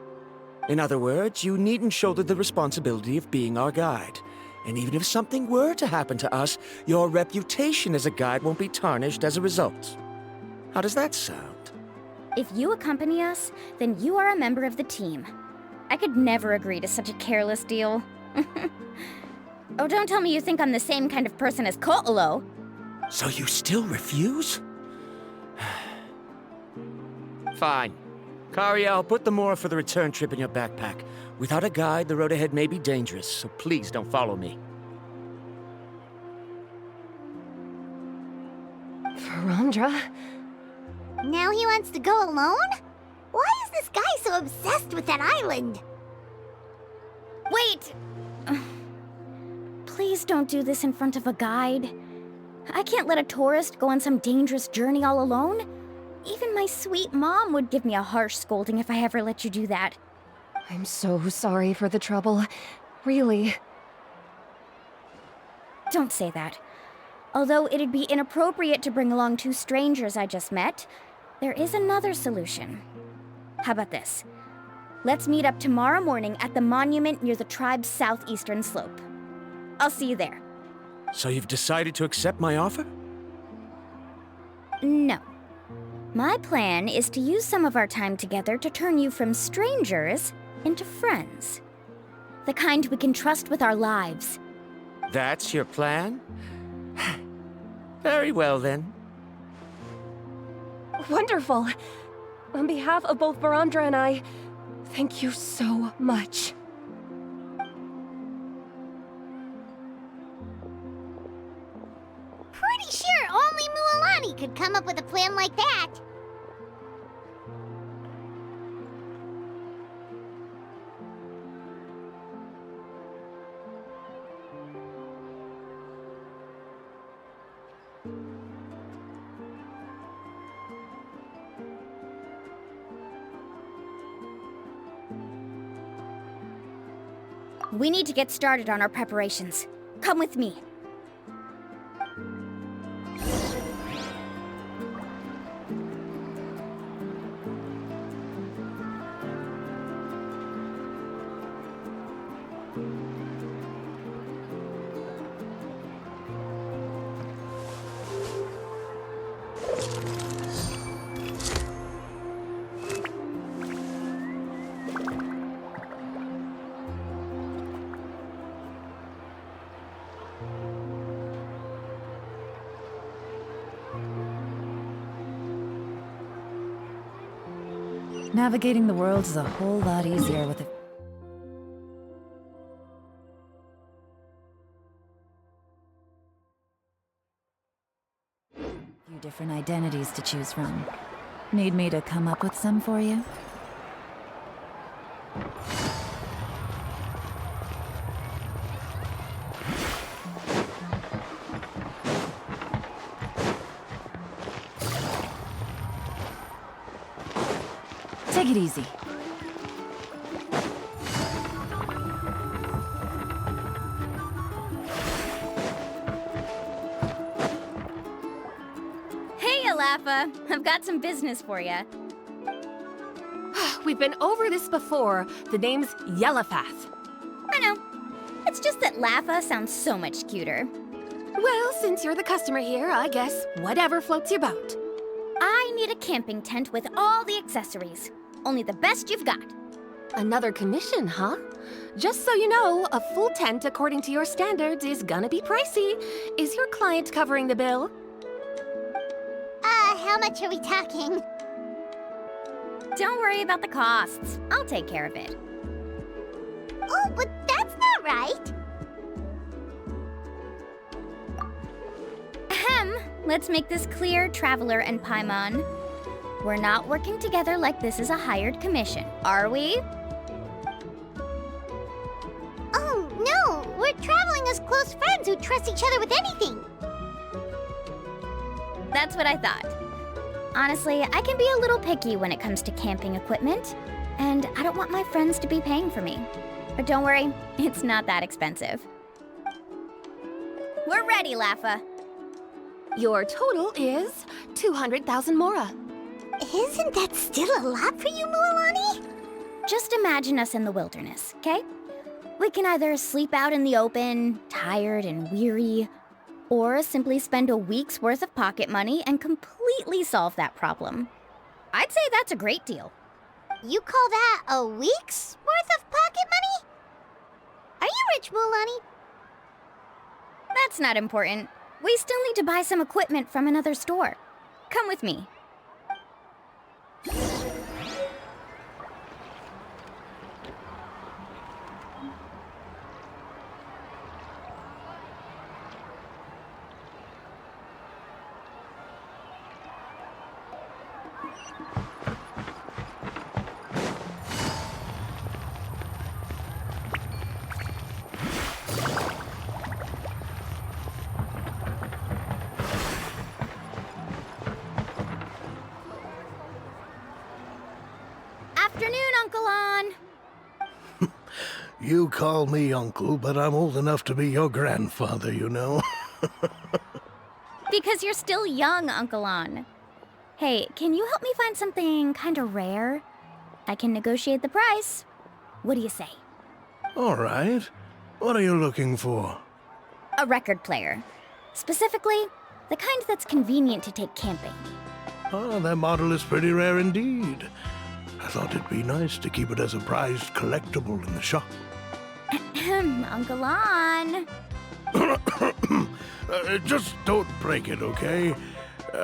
In other words, you needn't shoulder the responsibility of being our guide. And even if something were to happen to us, your reputation as a guide won't be tarnished as a result. How does that sound? If you accompany us, then you are a member of the team. I could never agree to such a careless deal. Oh, don't tell me you think I'm the same kind of person as Ko'olo. So you still refuse? Fine. Kariel, put the Mora for the return trip in your backpack. Without a guide, the road ahead may be dangerous, so please don't follow me. Varamdra? Now he wants to go alone? Why is this guy so obsessed with that island? Wait! Please don't do this in front of a guide. I can't let a tourist go on some dangerous journey all alone. Even my sweet mom would give me a harsh scolding if I ever let you do that. I'm so sorry for the trouble. Really. Don't say that. Although it'd be inappropriate to bring along two strangers I just met, there is another solution. How about this? Let's meet up tomorrow morning at the monument near the tribe's southeastern slope. I'll see you there. So you've decided to accept my offer? No. My plan is to use some of our time together to turn you from strangers into friends. The kind we can trust with our lives. That's your plan? Very well, then. Wonderful. On behalf of both Varamdra and I, thank you so much. Pretty sure only Mualani could come up with a plan like that. We need to get started on our preparations. Come with me. Navigating the world is a whole lot easier with a few different identities to choose from. Need me to come up with some for you? Take it easy. Laffa. I've got some business for you. We've been over this before. The name's Yellowfath. I know. It's just that Laffa sounds so much cuter. Well, since you're the customer here, I guess whatever floats your boat. I need a camping tent with all the accessories. Only the best you've got. Another commission, huh? Just so you know, a full tent according to your standards is gonna be pricey. Is your client covering the bill? How much are we talking? Don't worry about the costs. I'll take care of it. Oh, but that's not right. Ahem. Let's make this clear, Traveler and Paimon. We're not working together like this is a hired commission, are we? Oh, no! We're traveling as close friends who trust each other with anything. That's what I thought. Honestly, I can be a little picky when it comes to camping equipment, and I don't want my friends to be paying for me. But don't worry, it's not that expensive. We're ready, Laffa. Your total is 200,000 mora. Isn't that still a lot for you, Mualani? Just imagine us in the wilderness, okay? We can either sleep out in the open, tired and weary, or simply spend a week's worth of pocket money and completely solve that problem. I'd say that's a great deal. You call that a week's worth of pocket money? Are you rich, Mualani? That's not important. We still need to buy some equipment from another store. Come with me. Afternoon, Uncle On. You call me uncle, but I'm old enough to be your grandfather, you know. Because you're still young, Uncle On. Hey, can you help me find something kinda rare? I can negotiate the price. What do you say? All right. What are you looking for? A record player. Specifically, the kind that's convenient to take camping. Oh, that model is pretty rare indeed. I thought it'd be nice to keep it as a prized collectible in the shop. Uncle On. Just don't break it, okay?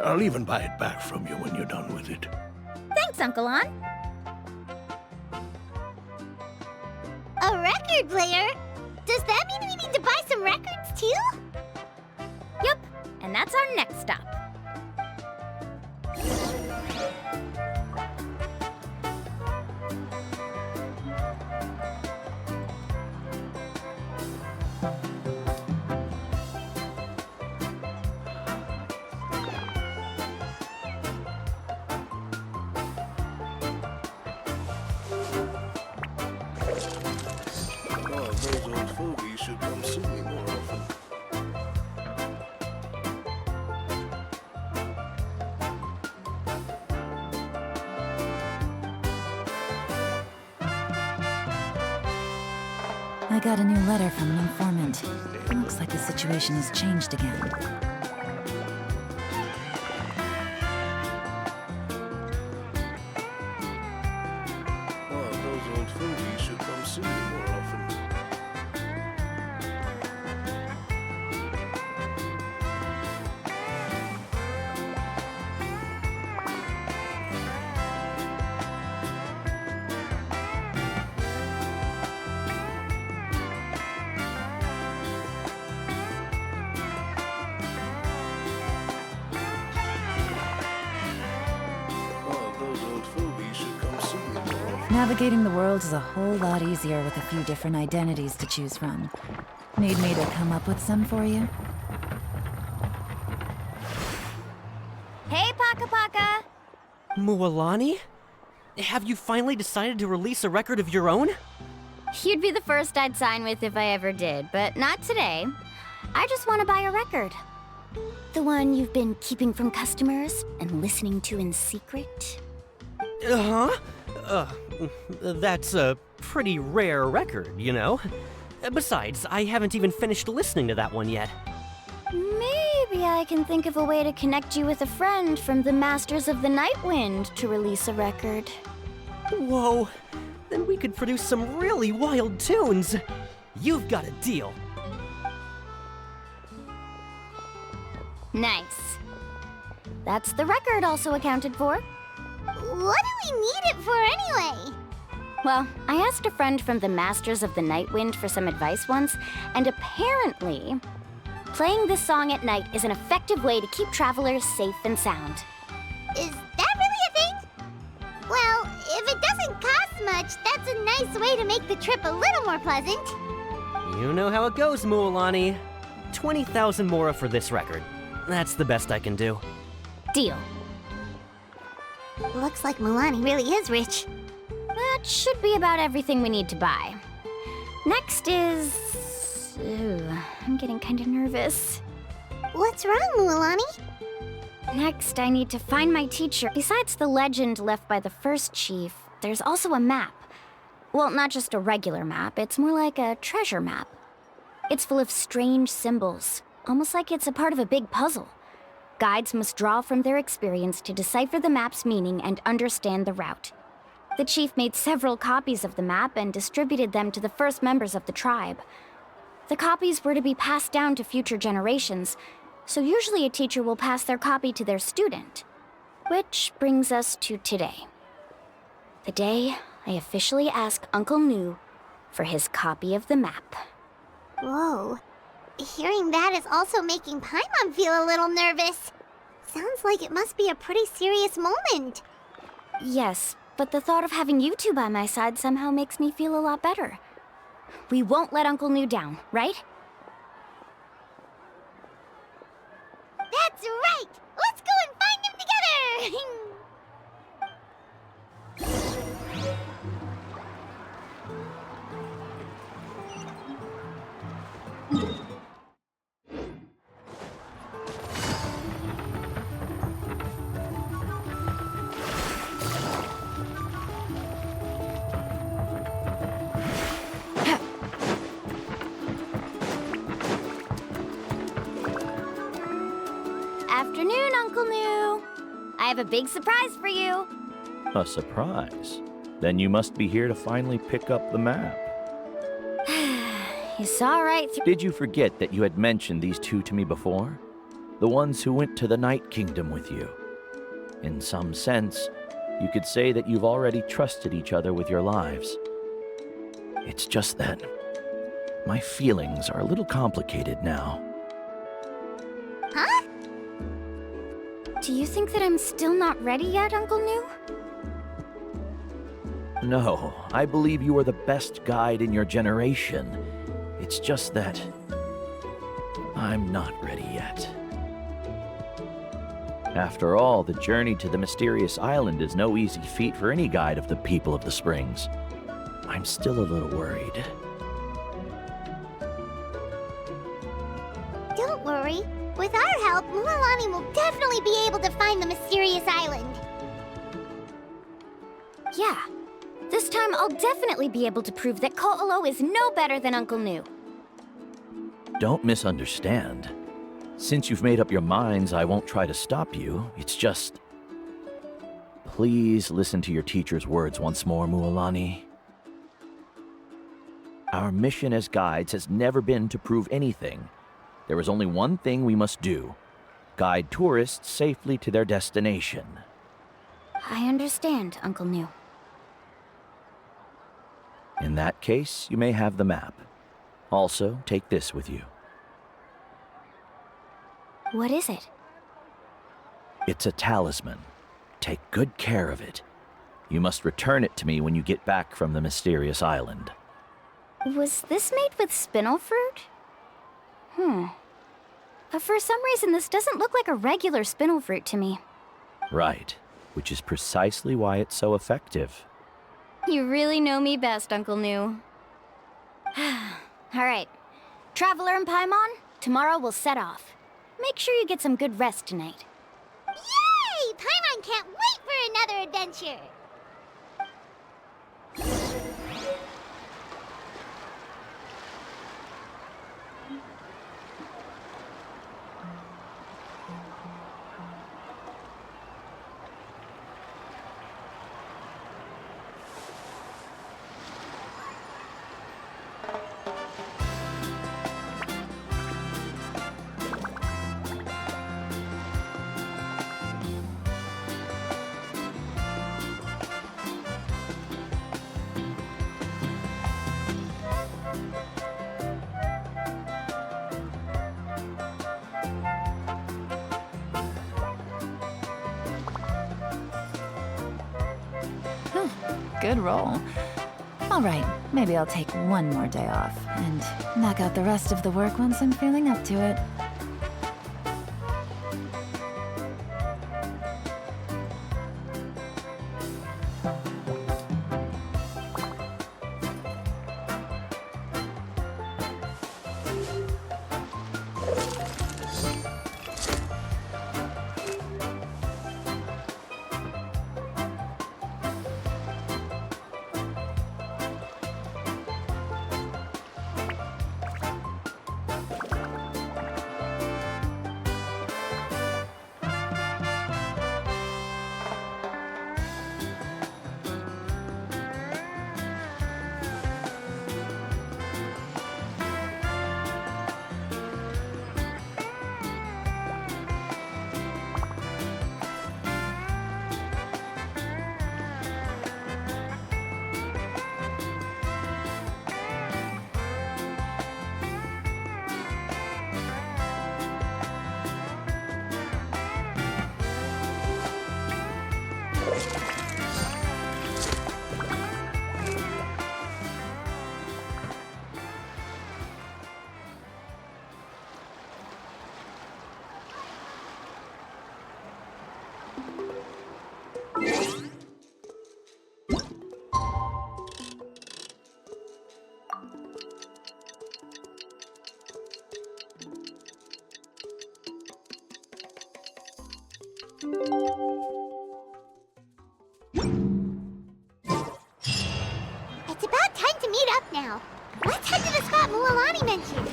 I'll even buy it back from you when you're done with it. Thanks, Uncle On. A record player? Does that mean we need to buy some records too? Yup, and that's our next stop. Oh, those old fogies should come see me more often. I got a new letter from an informant. Looks like the situation has changed again. Oh, those old fogies should come see me more often. Oh, those old fogies should come see me more often. Navigating the world is a whole lot easier with a few different identities to choose from. Need me to come up with some for you? Hey, Paka Paka! Mualani? Have you finally decided to release a record of your own? You'd be the first I'd sign with if I ever did, but not today. I just want to buy a record. The one you've been keeping from customers and listening to in secret? That's a pretty rare record, you know? Besides, I haven't even finished listening to that one yet. Maybe I can think of a way to connect you with a friend from the Masters of the Night Wind to release a record. Whoa, then we could produce some really wild tunes. You've got a deal. Nice. That's the record also accounted for. What do we need it for anyway? Well, I asked a friend from the Masters of the Night Wind for some advice once, and apparently, playing this song at night is an effective way to keep travelers safe and sound. Is that really a thing? Well, if it doesn't cost much, that's a nice way to make the trip a little more pleasant. You know how it goes, Mualani. 20,000 mora for this record. That's the best I can do. Deal. Looks like Mualani really is rich. That should be about everything we need to buy. Next is... I'm getting kinda nervous. What's wrong, Mualani? Next, I need to find my teacher. Besides the legend left by the first chief, there's also a map. Well, not just a regular map, it's more like a treasure map. It's full of strange symbols, almost like it's a part of a big puzzle. Guides must draw from their experience to decipher the map's meaning and understand the route. The chief made several copies of the map and distributed them to the first members of the tribe. The copies were to be passed down to future generations, so usually a teacher will pass their copy to their student. Which brings us to today. The day I officially ask Uncle Nu for his copy of the map. Whoa. Hearing that is also making Paimon feel a little nervous. Sounds like it must be a pretty serious moment. Yes, but the thought of having you two by my side somehow makes me feel a lot better. We won't let Uncle Nu down, right? That's right! Let's go and find him together! Afternoon, Uncle Nu. I have a big surprise for you. A surprise? Then you must be here to finally pick up the map. You saw right through... Did you forget that you had mentioned these two to me before? The ones who went to the Night Kingdom with you. In some sense, you could say that you've already trusted each other with your lives. It's just that my feelings are a little complicated now. Huh? Do you think that I'm still not ready yet, Uncle Nu? No, I believe you are the best guide in your generation. It's just that I'm not ready yet. After all, the journey to the mysterious island is no easy feat for any guide of the people of the Springs. I'm still a little worried. Don't worry. With our help, Mualani will definitely be able to find the mysterious island. Yeah. This time I'll definitely be able to prove that Ko'olo is no better than Uncle Nu. Don't misunderstand. Since you've made up your minds, I won't try to stop you. It's just... Please listen to your teacher's words once more, Mualani. Our mission as guides has never been to prove anything. There is only one thing we must do. Guide tourists safely to their destination. I understand, Uncle Nu. In that case, you may have the map. Also, take this with you. What is it? It's a talisman. Take good care of it. You must return it to me when you get back from the mysterious island. Was this made with spinel fruit? But for some reason, this doesn't look like a regular spinel fruit to me. Right, which is precisely why it's so effective. You really know me best, Uncle Nu. All right. Traveler and Paimon, tomorrow we'll set off. Make sure you get some good rest tonight. Yay! Paimon can't wait for another adventure! Good roll. All right, maybe I'll take one more day off and knock out the rest of the work once I'm feeling up to it. It's about time to meet up now. Let's head to the spot Mualani mentioned.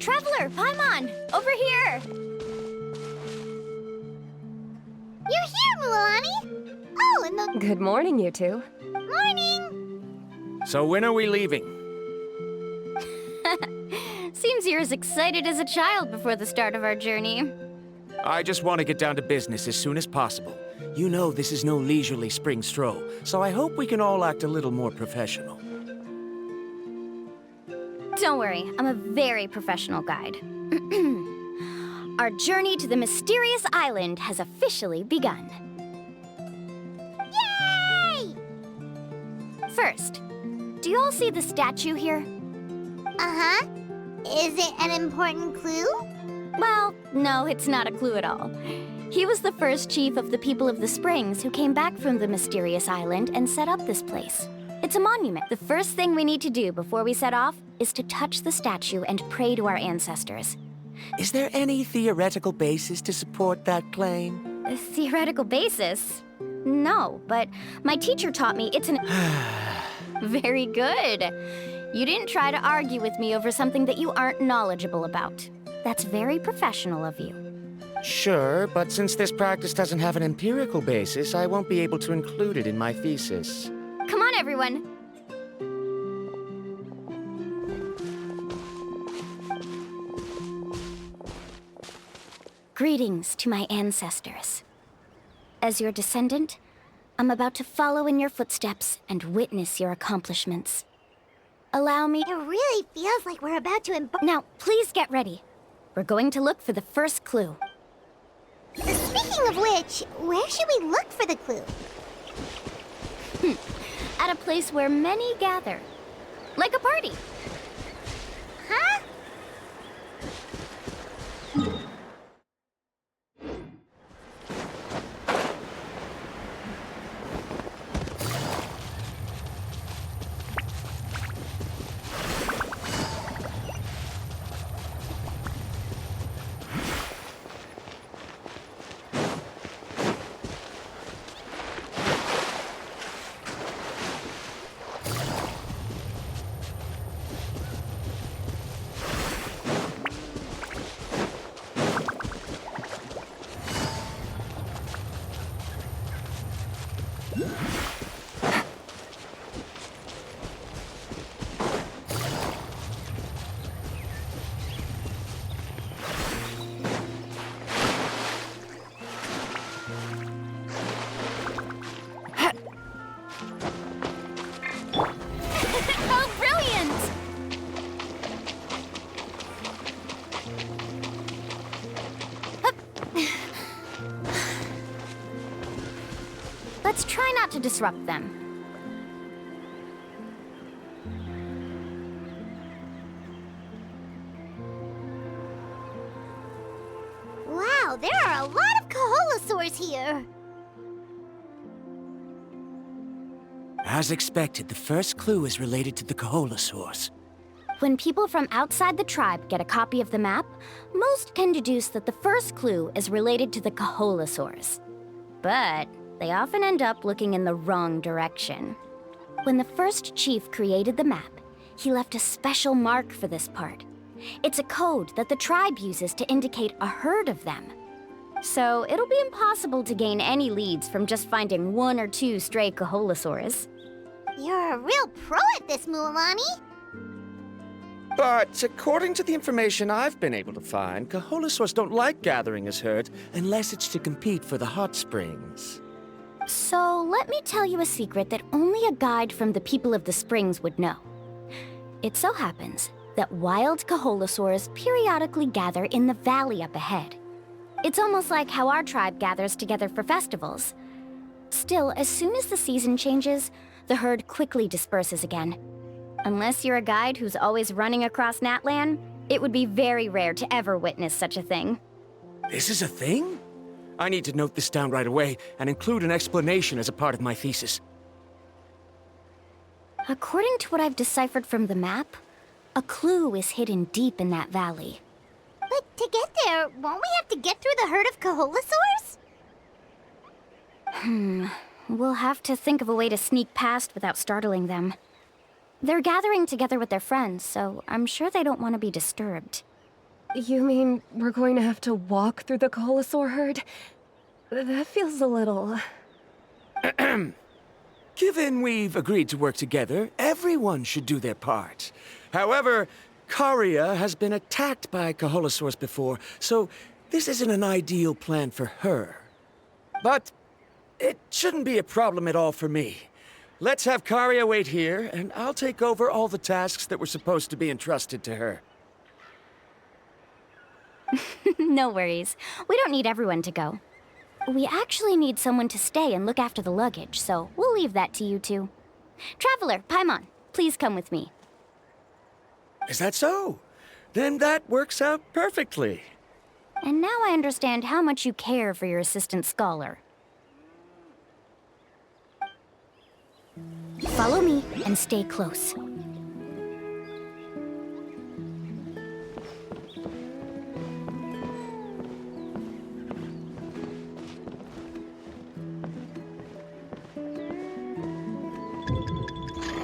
Traveler, Paimon! Over here! You're here, Mualani! Oh, and the Good morning, you two. morning! So when are we leaving? Seems you're as excited as a child before the start of our journey. I just want to get down to business as soon as possible. You know this is no leisurely spring stroll, so I hope we can all act a little more professional. Don't worry, I'm a very professional guide. Our journey to the mysterious island has officially begun. Yay! First, do you all see the statue here? Uh-huh. Is it an important clue? Well, no, it's not a clue at all. He was the first chief of the people of the Springs who came back from the mysterious island and set up this place. It's a monument. The first thing we need to do before we set off is to touch the statue and pray to our ancestors. Is there any theoretical basis to support that claim? A theoretical basis? No, but my teacher taught me it's an... Very good. You didn't try to argue with me over something that you aren't knowledgeable about. That's very professional of you. Sure, but since this practice doesn't have an empirical basis, I won't be able to include it in my thesis. Come on, everyone. Greetings to my ancestors. As your descendant, I'm about to follow in your footsteps and witness your accomplishments. Allow me... It really feels like we're about to embark. Now, please get ready. We're going to look for the first clue. Speaking of which, where should we look for the clue? at a place where many gather. Like a party. Huh? How brilliant! Let's try not to disrupt them. Wow, there are a lot of Kaholosaurs here. As expected, the first clue is related to the Kaholosaurs. When people from outside the tribe get a copy of the map, most can deduce that the first clue is related to the Kaholosaurs. But they often end up looking in the wrong direction. When the first chief created the map, he left a special mark for this part. It's a code that the tribe uses to indicate a herd of them. So it'll be impossible to gain any leads from just finding one or two stray Kaholosaurs. You're a real pro at this, Mualani. But according to the information I've been able to find, Kaholosaurs don't like gathering as herds unless it's to compete for the hot springs. So let me tell you a secret that only a guide from the people of the springs would know. It so happens that wild Kaholosaurs periodically gather in the valley up ahead. It's almost like how our tribe gathers together for festivals. Still, as soon as the season changes, the herd quickly disperses again. Unless you're a guide who's always running across Natlan, it would be very rare to ever witness such a thing. This is a thing? I need to note this down right away and include an explanation as a part of my thesis. According to what I've deciphered from the map, a clue is hidden deep in that valley. But to get there, won't we have to get through the herd of Kaholosaurs? We'll have to think of a way to sneak past without startling them. They're gathering together with their friends, so I'm sure they don't want to be disturbed. You mean we're going to have to walk through the Kaholosaur herd? That feels a little... Given we've agreed to work together, everyone should do their part. However, Karia has been attacked by Kaholosaurs before, so this isn't an ideal plan for her. But it shouldn't be a problem at all for me. Let's have Karia wait here, and I'll take over all the tasks that were supposed to be entrusted to her. No worries. We don't need everyone to go. We actually need someone to stay and look after the luggage, so we'll leave that to you two. Traveler, Paimon, please come with me. Is that so? Then that works out perfectly. And now I understand how much you care for your assistant scholar. Follow me and stay close.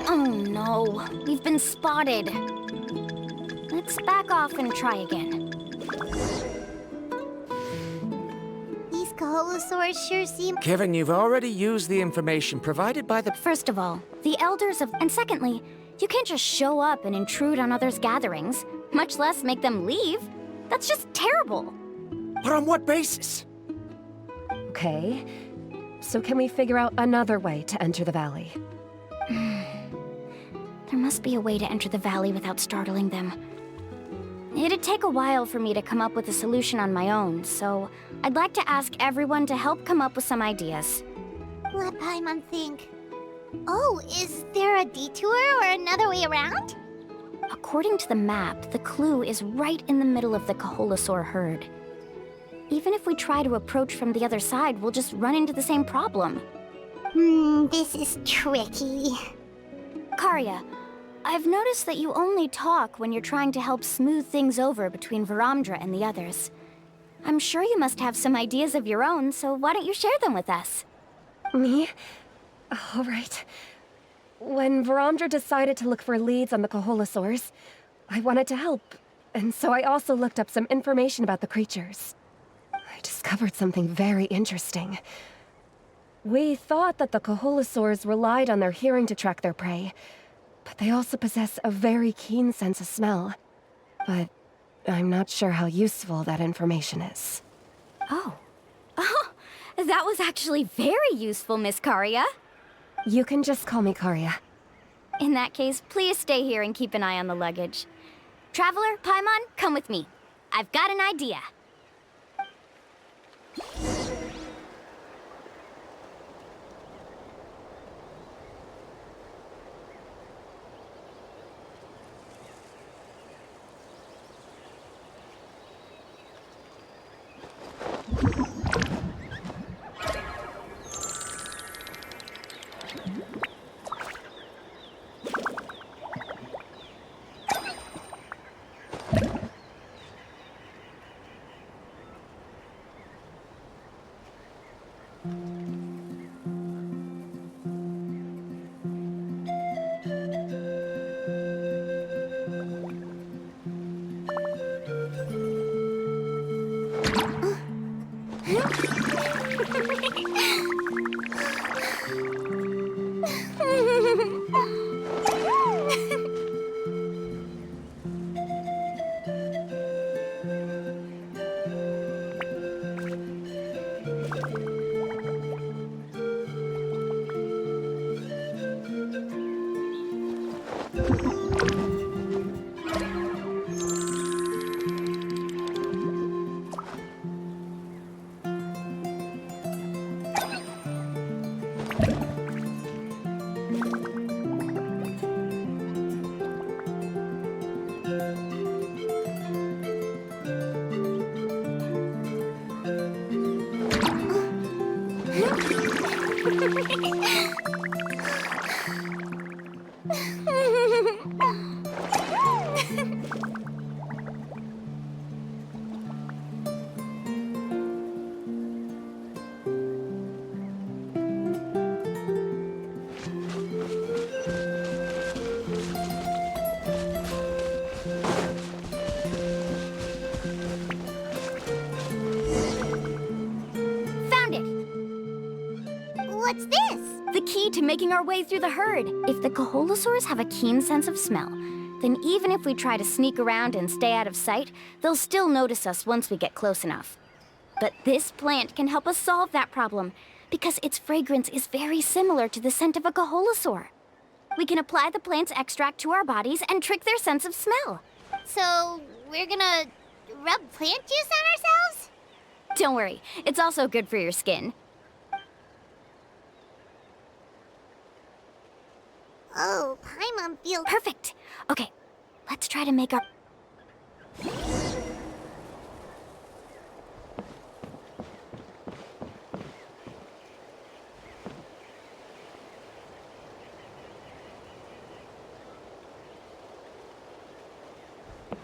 Oh no, we've been spotted. Let's back off and try again. These Kaholosaurs sure seem... Kevin, you've already used the information provided by the... First of all, the elders of... And secondly, you can't just show up and intrude on others' gatherings, much less make them leave. That's just terrible. But on what basis? Okay, so can we figure out another way to enter the valley? There must be a way to enter the valley without startling them. It'd take a while for me to come up with a solution on my own, so I'd like to ask everyone to help come up with some ideas. Let Paimon think. Oh, is there a detour or another way around? According to the map, the clue is right in the middle of the Kaholasaur herd. Even if we try to approach from the other side, we'll just run into the same problem. This is tricky. Karya, I've noticed that you only talk when you're trying to help smooth things over between Varamdra and the others. I'm sure you must have some ideas of your own, so why don't you share them with us? Me? All right. When Varamdra decided to look for leads on the Kaholasaurs, I wanted to help, and so I also looked up some information about the creatures. I discovered something very interesting. We thought that the Kaholasaurs relied on their hearing to track their prey, but they also possess a very keen sense of smell. But I'm not sure how useful that information is. Oh, that was actually very useful, Miss Karya. You can just call me Karya. In that case, please stay here and keep an eye on the luggage. Traveler, Paimon, come with me. I've got an idea. What's this? The key to making our way through the herd. If the Kaholasaurs have a keen sense of smell, then even if we try to sneak around and stay out of sight, they'll still notice us once we get close enough. But this plant can help us solve that problem, because its fragrance is very similar to the scent of a Kaholasaur. We can apply the plant's extract to our bodies and trick their sense of smell. So, we're gonna rub plant juice on ourselves? Don't worry, it's also good for your skin. Oh, Paimon feels... Perfect! Okay, let's try to make our...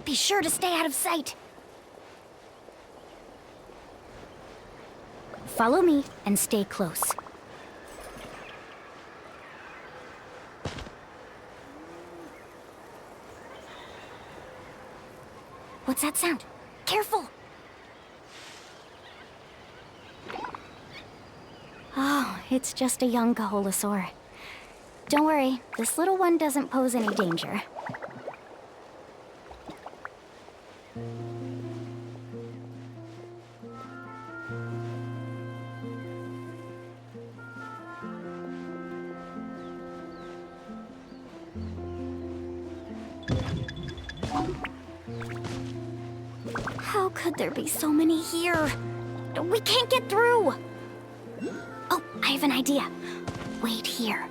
Be sure to stay out of sight. Follow me and stay close. What's that sound? Careful! Oh, it's just a young Kaholasaur. Don't worry, this little one doesn't pose any danger. How could there be so many here? We can't get through! Oh, I have an idea. Wait here.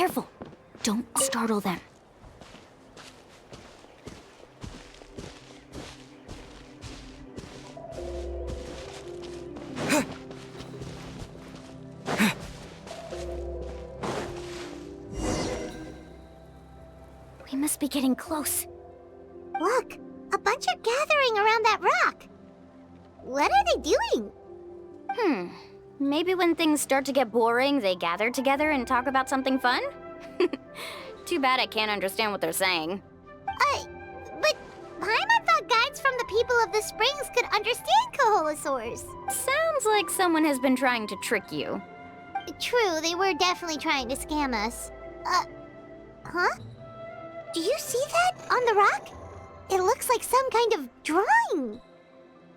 careful. Don't startle them. We must be getting close. Look, a bunch are gathering around that rock. What are they doing? Maybe when things start to get boring, they gather together and talk about something fun? Too bad I can't understand what they're saying. But Paimon thought guides from the people of the springs could understand Kaholosaurs. Sounds like someone has been trying to trick you. True, they were definitely trying to scam us. Huh? Do you see that on the rock? It looks like some kind of drawing.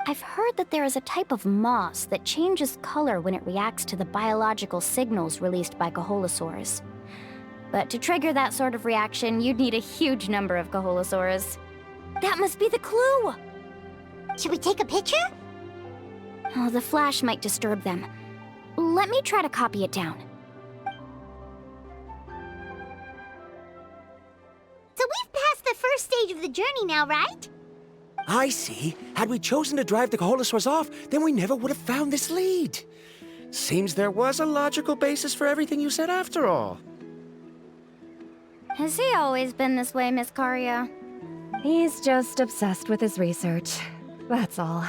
I've heard that there is a type of moss that changes color when it reacts to the biological signals released by Kaholosaurs. But to trigger that sort of reaction, you'd need a huge number of Kaholosaurs. That must be the clue! Should we take a picture? Oh, the flash might disturb them. Let me try to copy it down. So we've passed the first stage of the journey now, right? I see. Had we chosen to drive the Kaholosaurs off, then we never would have found this lead. Seems there was a logical basis for everything you said after all. Has he always been this way, Miss Karia? He's just obsessed with his research. That's all.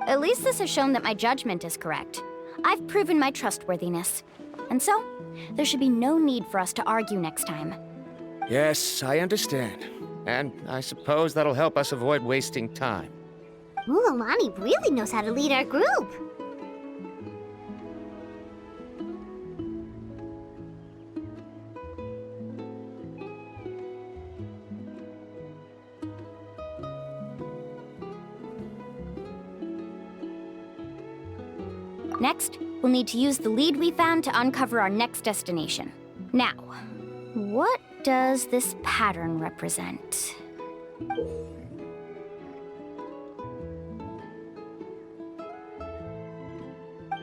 At least this has shown that my judgment is correct. I've proven my trustworthiness. And so, there should be no need for us to argue next time. Yes, I understand. And I suppose that'll help us avoid wasting time. Ooh, Alani really knows how to lead our group. Next, we'll need to use the lead we found to uncover our next destination. Now, what does this pattern represent?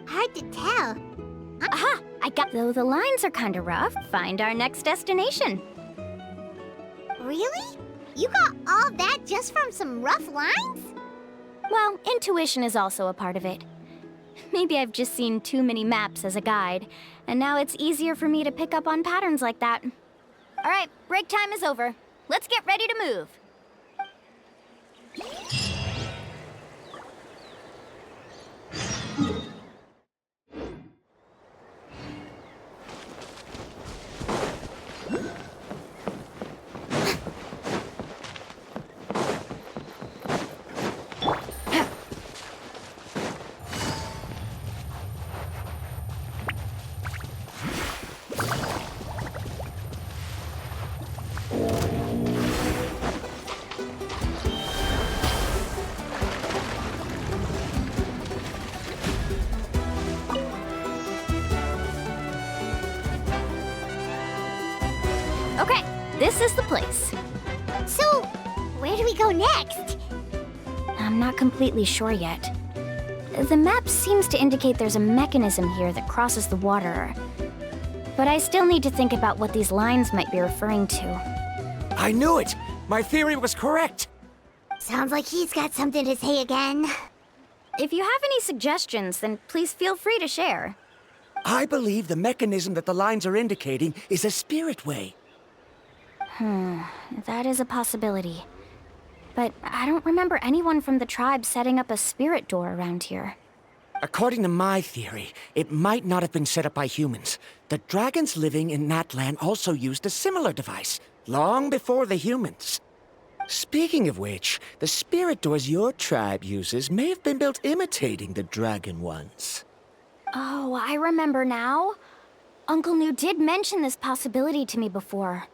Hard to tell. Aha! I got. Though the lines are kinda rough, find our next destination. Really? You got all that just from some rough lines? Well, intuition is also a part of it. Maybe I've just seen too many maps as a guide, and now it's easier for me to pick up on patterns like that. All right, break time is over. Let's get ready to move. Okay, this is the place. So, where do we go next? I'm not completely sure yet. The map seems to indicate there's a mechanism here that crosses the water. But I still need to think about what these lines might be referring to. I knew it! My theory was correct! Sounds like he's got something to say again. If you have any suggestions, then please feel free to share. I believe the mechanism that the lines are indicating is a spirit way. That is a possibility. But I don't remember anyone from the tribe setting up a spirit door around here. According to my theory, it might not have been set up by humans. The dragons living in that land also used a similar device, long before the humans. Speaking of which, the spirit doors your tribe uses may have been built imitating the dragon ones. Oh, I remember now. Uncle New did mention this possibility to me before.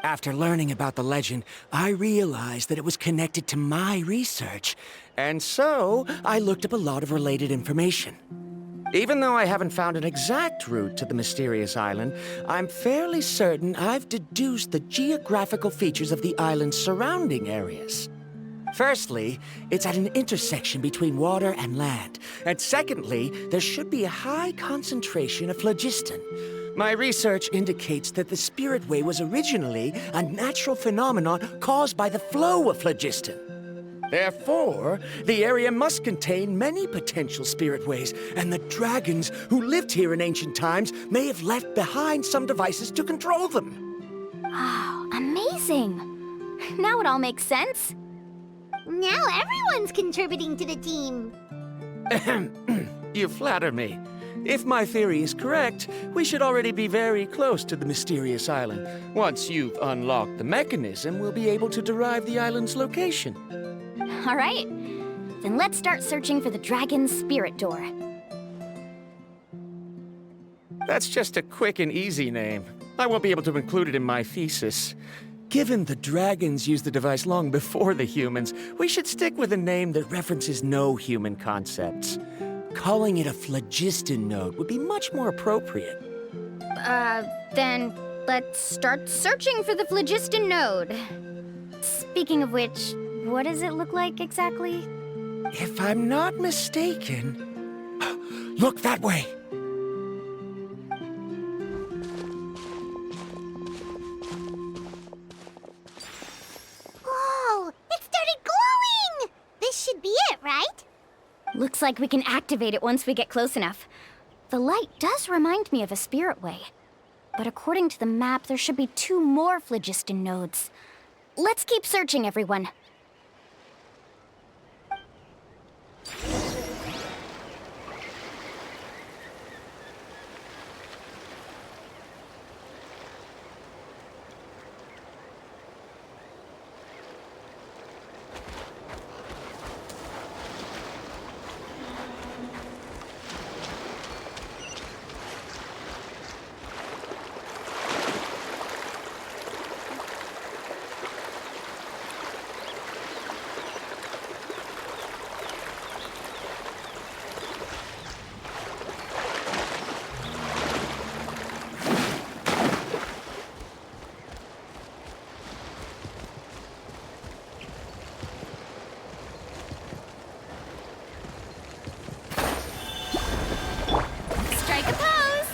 After learning about the legend, I realized that it was connected to my research, and so I looked up a lot of related information. Even though I haven't found an exact route to the mysterious island, I'm fairly certain I've deduced the geographical features of the island's surrounding areas. Firstly, it's at an intersection between water and land, and secondly, there should be a high concentration of phlogiston. My research indicates that the Spirit Way was originally a natural phenomenon caused by the flow of phlogiston. Therefore, the area must contain many potential Spirit Ways, and the dragons who lived here in ancient times may have left behind some devices to control them. Oh, amazing! Now it all makes sense. Now everyone's contributing to the team. You flatter me. If my theory is correct, we should already be very close to the mysterious island. Once you've unlocked the mechanism, we'll be able to derive the island's location. All right. Then let's start searching for the dragon's spirit door. That's just a quick and easy name. I won't be able to include it in my thesis. Given the dragons used the device long before the humans, we should stick with a name that references no human concepts. Calling it a phlogiston node would be much more appropriate. Then let's start searching for the phlogiston node. Speaking of which, what does it look like exactly? If I'm not mistaken... Look that way! Whoa! It started glowing! This should be it, right? Looks like we can activate it once we get close enough. The light does remind me of a spirit way. But according to the map, there should be 2 more phlogiston nodes. Let's keep searching, everyone. Strike a pose!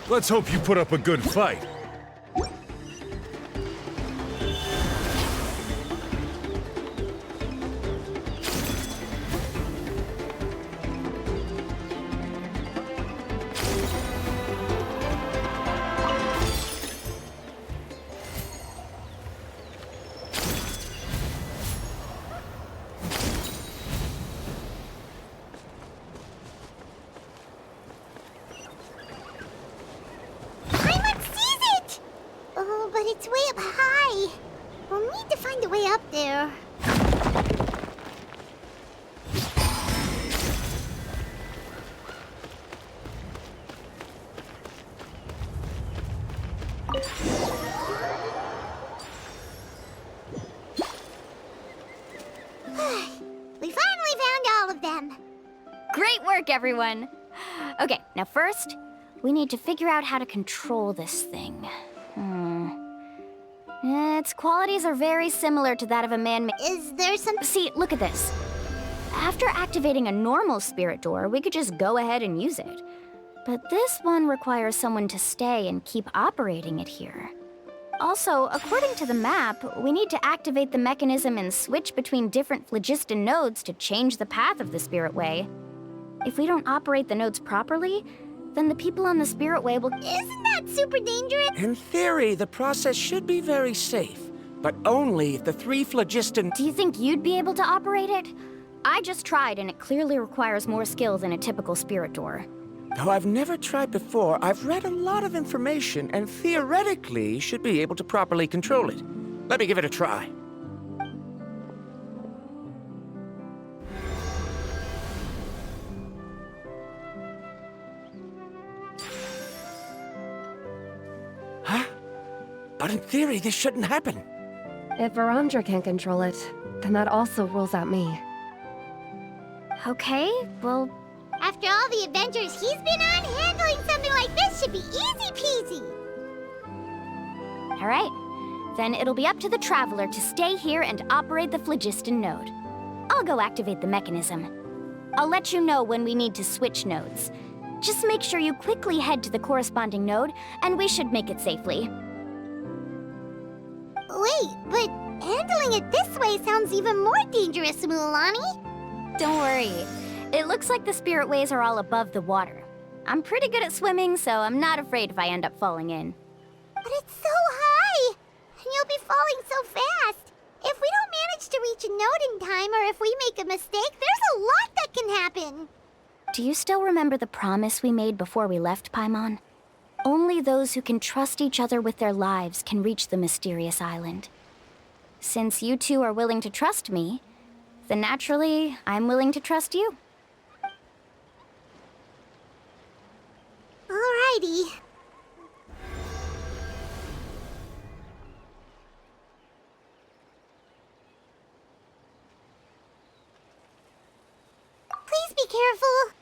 Let's hope you put up a good fight. But it's way up high. We'll need to find a way up there. We finally found all of them. Great work, everyone! Okay, now first, we need to figure out how to control this thing. Its qualities are very similar to that of a man-made... Is there some... See, look at this. After activating a normal spirit door, we could just go ahead and use it. But this one requires someone to stay and keep operating it here. Also, according to the map, we need to activate the mechanism and switch between different phlogiston nodes to change the path of the Spirit Way. If we don't operate the nodes properly, then the people on the Spirit Way will... Isn't that super dangerous? In theory, the process should be very safe, but only if the 3 phlogiston... Do you think you'd be able to operate it? I just tried, and it clearly requires more skill than a typical spirit door. Though I've never tried before, I've read a lot of information and theoretically should be able to properly control it. Let me give it a try. But in theory, this shouldn't happen. If Verandra can't control it, then that also rules out me. Okay, well, After all the adventures he's been on, handling something like this should be easy peasy. alright. Then it'll be up to the Traveler to stay here and operate the phlogiston node. I'll go activate the mechanism. I'll let you know when we need to switch nodes. Just make sure you quickly head to the corresponding node, and we should make it safely. Wait, but handling it this way sounds even more dangerous, Mualani. Don't worry. It looks like the spirit ways are all above the water. I'm pretty good at swimming, so I'm not afraid if I end up falling in. But it's so high! And you'll be falling so fast! If we don't manage to reach a node in time, or if we make a mistake, there's a lot that can happen! Do you still remember the promise we made before we left, Paimon? Only those who can trust each other with their lives can reach the mysterious island. Since you two are willing to trust me, then naturally, I'm willing to trust you. Alrighty. Please be careful.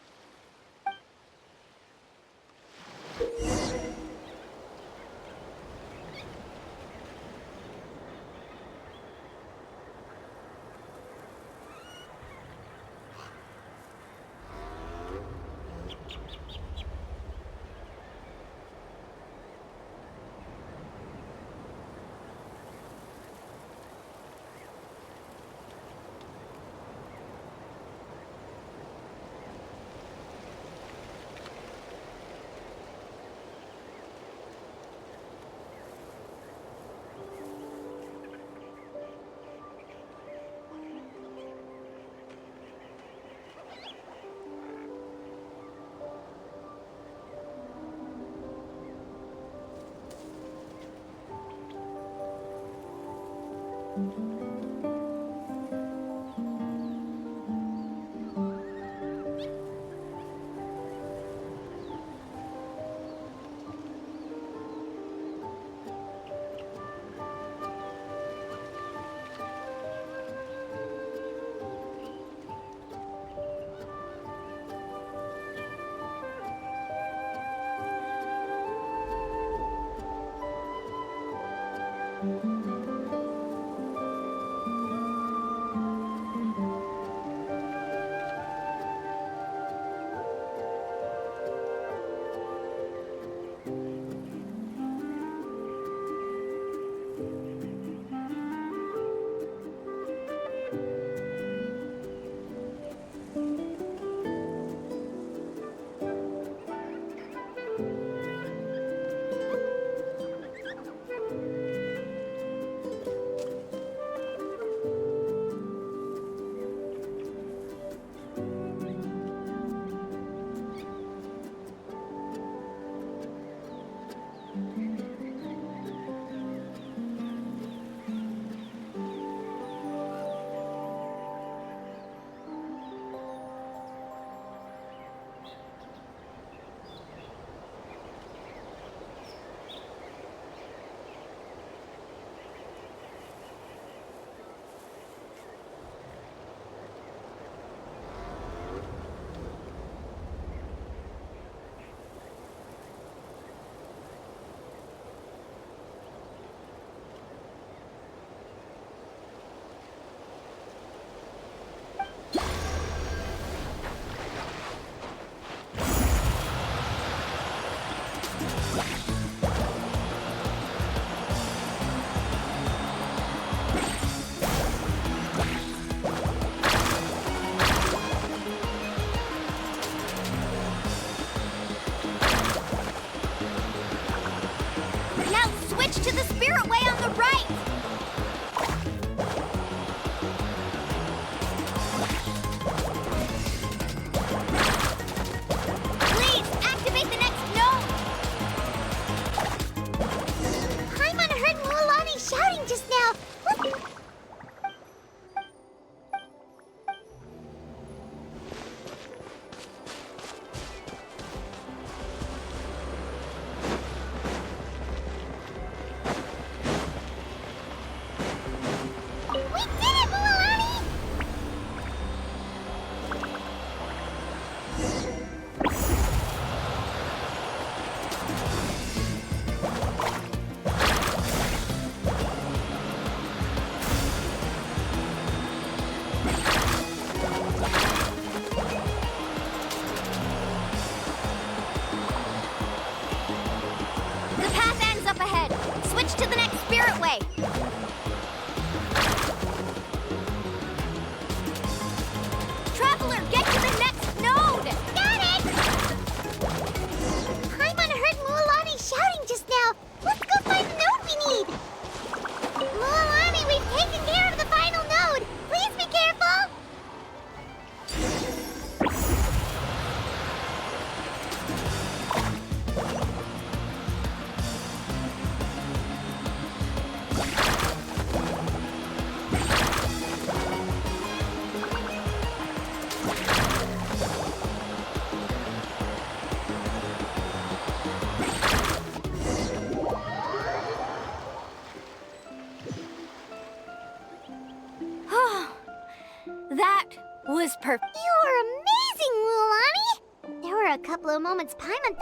That was perfect. You're amazing, Mulan! There were a couple of moments Paimon...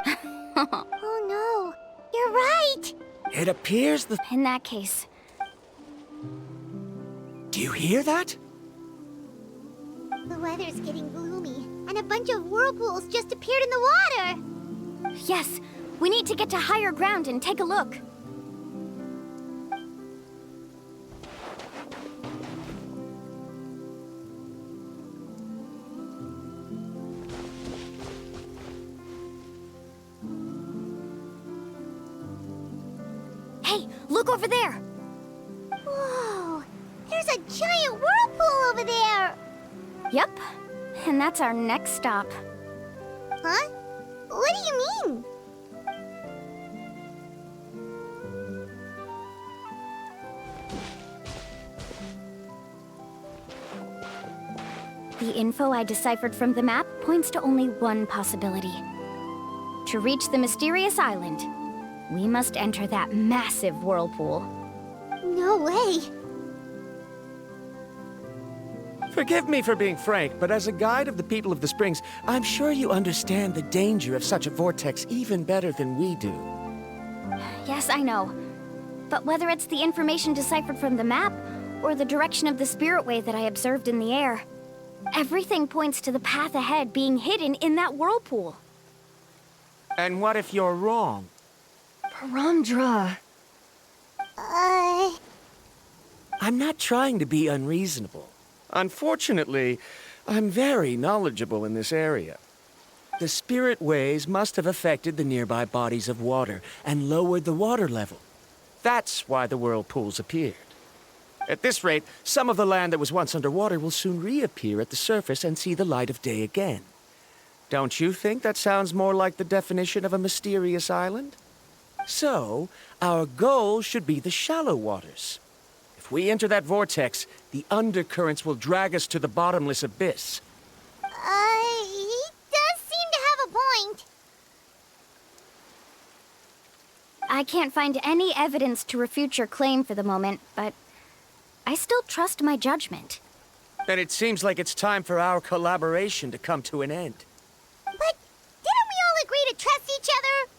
Oh no, you're right! It appears the... In that case... Do you hear that? The weather's getting gloomy, and a bunch of whirlpools just appeared in the water! Yes, we need to get to higher ground and take a look. Hey, look over there! Whoa! There's a giant whirlpool over there! Yep, and that's our next stop. Huh? What do you mean? The info I deciphered from the map points to only one possibility. To reach the mysterious island, we must enter that massive whirlpool. No way! Forgive me for being frank, but as a guide of the people of the Springs, I'm sure you understand the danger of such a vortex even better than we do. Yes, I know. But whether it's the information deciphered from the map, or the direction of the spirit way that I observed in the air, everything points to the path ahead being hidden in that whirlpool. And what if you're wrong? Parandra. I'm not trying to be unreasonable. Unfortunately, I'm very knowledgeable in this area. The spirit ways must have affected the nearby bodies of water and lowered the water level. That's why the whirlpools appeared. At this rate, some of the land that was once underwater will soon reappear at the surface and see the light of day again. Don't you think that sounds more like the definition of a mysterious island? So, our goal should be the shallow waters. If we enter that vortex, the undercurrents will drag us to the bottomless abyss. He does seem to have a point. I can't find any evidence to refute your claim for the moment, but I still trust my judgment. Then it seems like it's time for our collaboration to come to an end. But didn't we all agree to trust each other?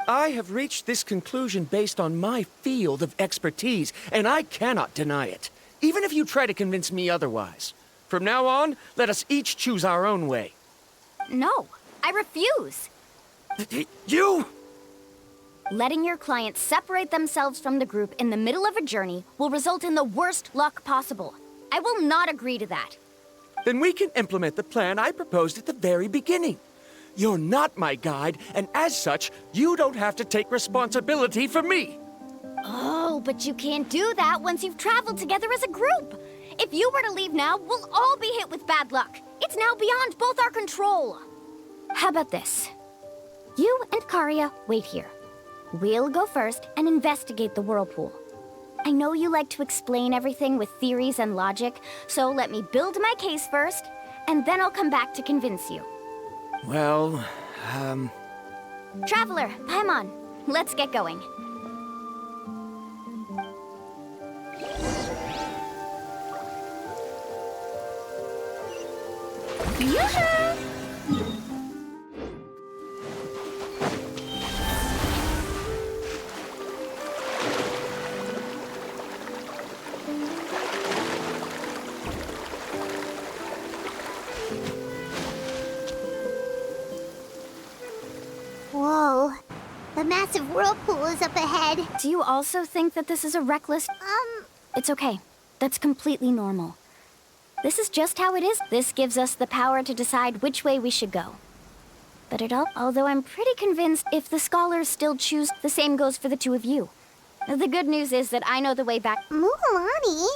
I have reached this conclusion based on my field of expertise, and I cannot deny it, even if you try to convince me otherwise. From now on, let us each choose our own way. No, I refuse. You! Letting your clients separate themselves from the group in the middle of a journey will result in the worst luck possible. I will not agree to that. Then we can implement the plan I proposed at the very beginning. You're not my guide, and as such, you don't have to take responsibility for me. Oh, but you can't do that once you've traveled together as a group. If you were to leave now, we'll all be hit with bad luck. It's now beyond both our control. How about this? You and Karia wait here. We'll go first and investigate the whirlpool. I know you like to explain everything with theories and logic, so let me build my case first, and then I'll come back to convince you. Well, Traveler, Paimon, let's get going. Whoa. The massive whirlpool is up ahead. Do you also think that this is a reckless... It's okay. That's completely normal. This is just how it is. This gives us the power to decide which way we should go. But although I'm pretty convinced if the scholars still choose, the same goes for the two of you. The good news is that I know the way back. Mulan?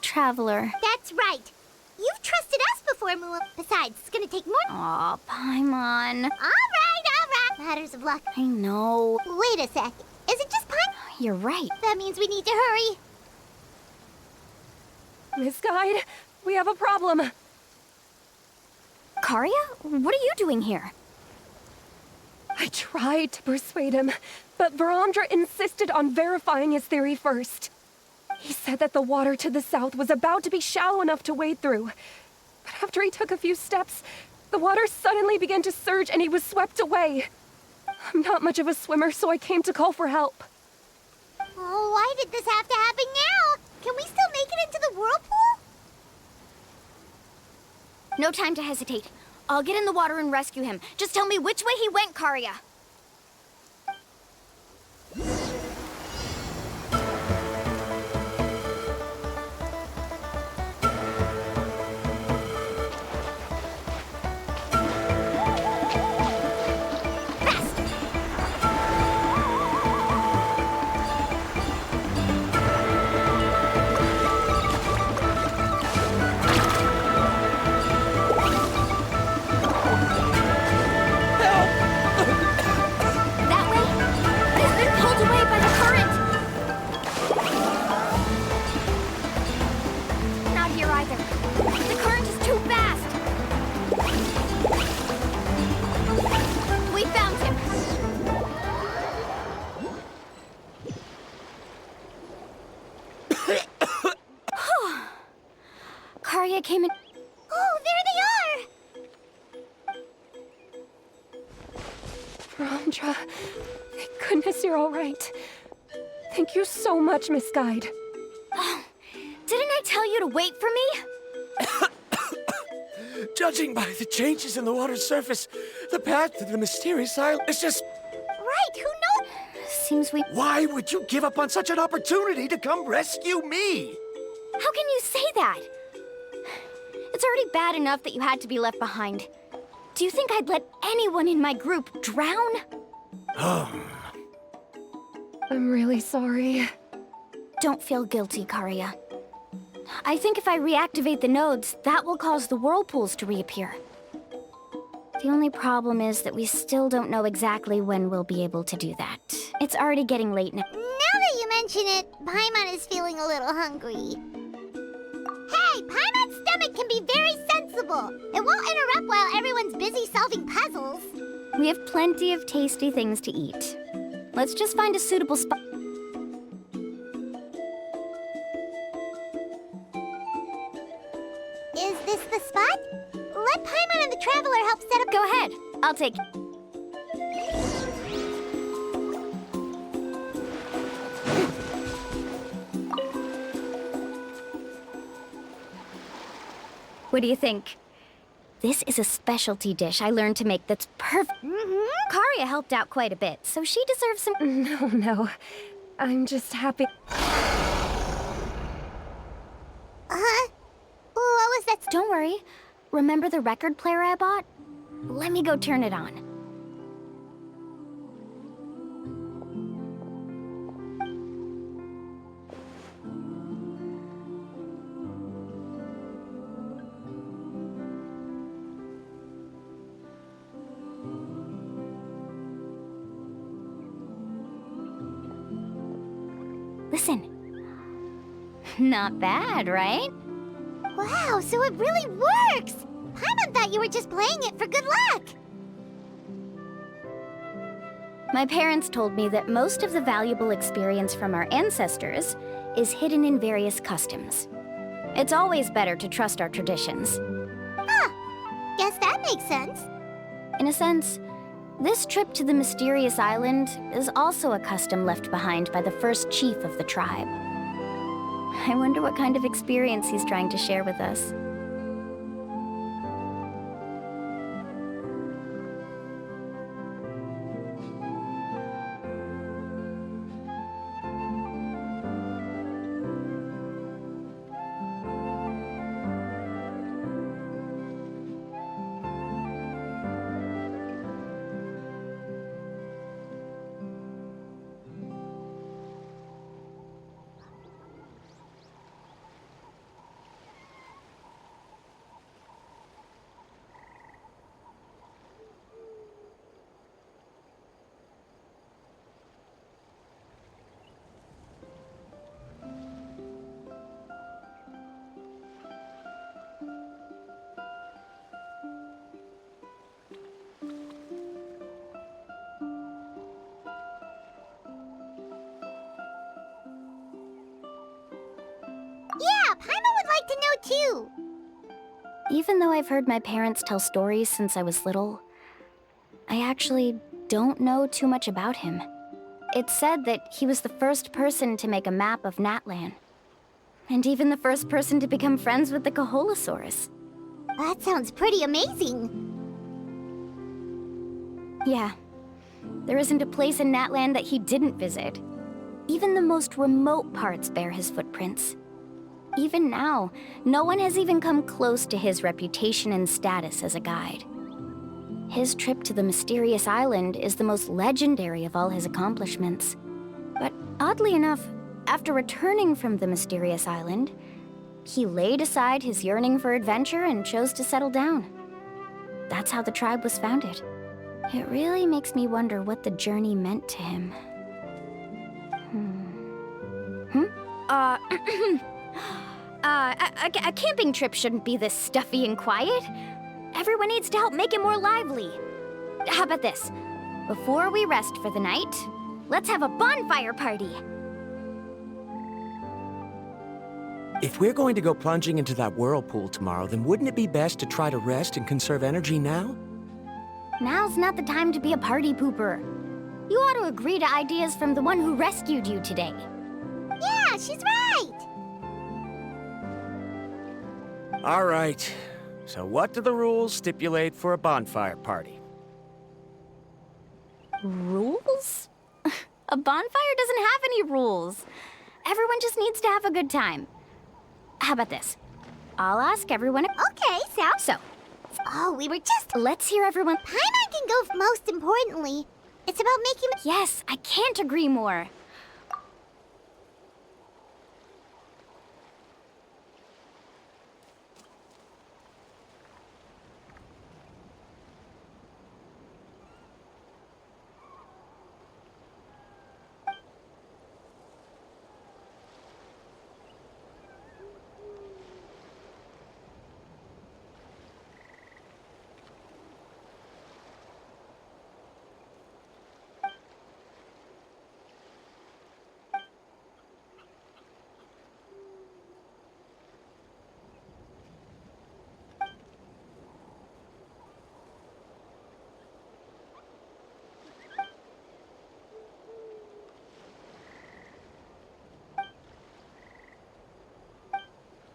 Traveler. That's right. You've trusted us before, Mulan. Besides, it's gonna take more... Aw, Paimon. All right. Matters of luck. I know. Wait a sec. Is it just Paimon? You're right. That means we need to hurry. Miss Guide, we have a problem. Karia? What are you doing here? I tried to persuade him, but Verandra insisted on verifying his theory first. He said that the water to the south was about to be shallow enough to wade through. But after he took a few steps, the water suddenly began to surge and he was swept away. I'm not much of a swimmer, so I came to call for help. Oh, why did this have to happen now? Can we still make it into the whirlpool? No time to hesitate. I'll get in the water and rescue him. Just tell me which way he went, Karya. Karya came in. Oh, there they are! Rondra, thank goodness you're all right. Thank you so much, Miss Guide. Oh, didn't I tell you to wait for me? Judging by the changes in the water's surface, the path to the mysterious island is just... Right, who knows? Seems we... Why would you give up on such an opportunity to come rescue me? How can you say that? It's already bad enough that you had to be left behind. Do you think I'd let anyone in my group drown? I'm really sorry. Don't feel guilty, Karya. I think if I reactivate the nodes, that will cause the whirlpools to reappear. The only problem is that we still don't know exactly when we'll be able to do that. It's already getting late now. Now that you mention it, Paimon is feeling a little hungry. Hey, Paimon's stomach can be very sensible. It won't interrupt while everyone's busy solving puzzles. We have plenty of tasty things to eat. Let's just find a suitable spot. Is this the spot? Let Paimon and the Traveler help set up... Go ahead. I'll take... What do you think? This is a specialty dish I learned to make that's perfect. Karya helped out quite a bit, so she deserves some... No. I'm just happy... What was that? Don't worry. Remember the record player I bought? Let me go turn it on. Listen. Not bad, right? Wow, so it really works! Paimon thought you were just playing it for good luck! My parents told me that most of the valuable experience from our ancestors is hidden in various customs. It's always better to trust our traditions. Guess that makes sense. In a sense, this trip to the mysterious island is also a custom left behind by the first chief of the tribe. I wonder what kind of experience he's trying to share with us. like to know too. Even though I've heard my parents tell stories since I was little, I actually don't know too much about him. It's said that he was the first person to make a map of Natlan. And even the first person to become friends with the Kaholosaurus. That sounds pretty amazing. Yeah. There isn't a place in Natlan that he didn't visit. Even the most remote parts bear his footprints. Even now, no one has even come close to his reputation and status as a guide. His trip to the mysterious island is the most legendary of all his accomplishments. But oddly enough, after returning from the mysterious island, he laid aside his yearning for adventure and chose to settle down. That's how the tribe was founded. It really makes me wonder what the journey meant to him. A camping trip shouldn't be this stuffy and quiet. Everyone needs to help make it more lively. How about this? Before we rest for the night, let's have a bonfire party. If we're going to go plunging into that whirlpool tomorrow, then wouldn't it be best to try to rest and conserve energy now? Now's not the time to be a party pooper. You ought to agree to ideas from the one who rescued you today. Yeah, she's right. All right. So what do the rules stipulate for a bonfire party? Rules? A bonfire doesn't have any rules. Everyone just needs to have a good time. How about this? I'll ask everyone. Okay, So, oh, we were just... let's hear everyone. Paimon can go most importantly. It's about making... Yes, I can't agree more.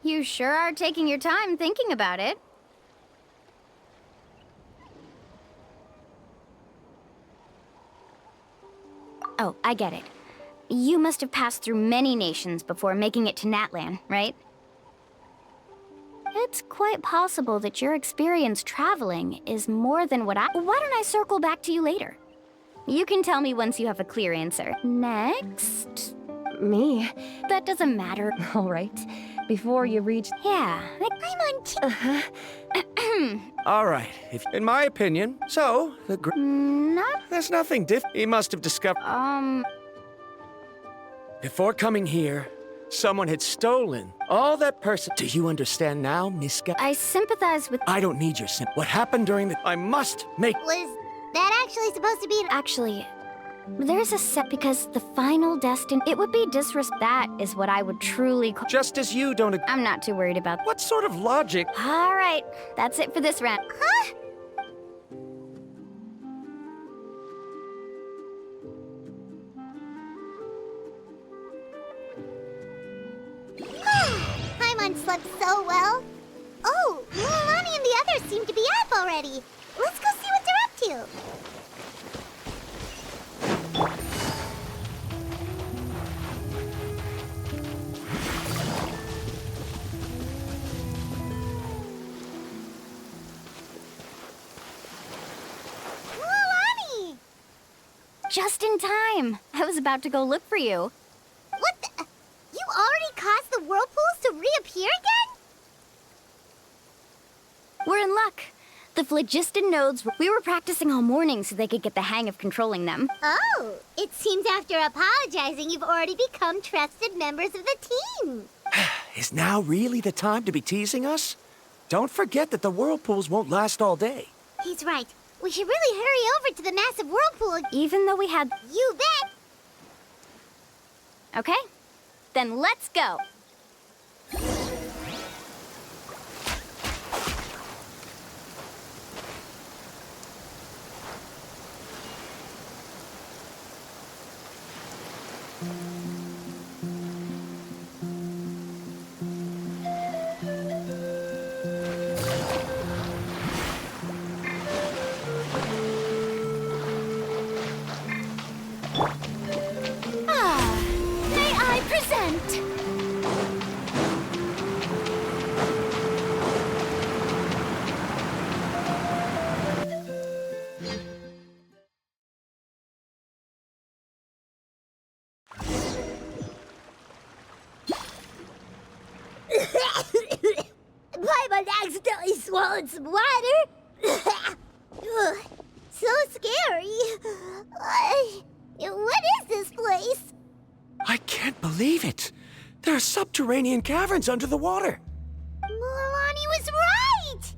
You sure are taking your time thinking about it. Oh, I get it. You must have passed through many nations before making it to Natlan, right? It's quite possible that your experience traveling is more than what Why don't I circle back to you later? You can tell me once you have a clear answer. Next... Me? That doesn't matter. All right. Before you reach... Yeah, All right. In my opinion, so there's nothing He must have discovered. Before coming here, someone had stolen all that person. Do you understand now, Miska? I sympathize with... I don't need your What happened during the... I must make... Was that actually supposed to be... Actually, there's a set because the final it would be disrespect. That is what I would truly call... Just as you don't... I'm not too worried about... What sort of logic? All right, that's it for this round. Huh? Paimon slept so well. Oh, Lilani and the others seem to be up already. Let's go see what they're up to. Lilani! Just in time. I was about to go look for you. What the? You already caused the whirlpools to reappear again? We're in luck. The phlogiston nodes, we were practicing all morning so they could get the hang of controlling them. Oh, it seems after apologizing, you've already become trusted members of the team. Is now really the time to be teasing us? Don't forget that the whirlpools won't last all day. He's right. We should really hurry over to the massive whirlpool. Even though we had... You bet! Okay, then let's go. accidentally swallowed some water. Ugh, so scary. What is this place? I can't believe it. There are subterranean caverns under the water. Milani was right!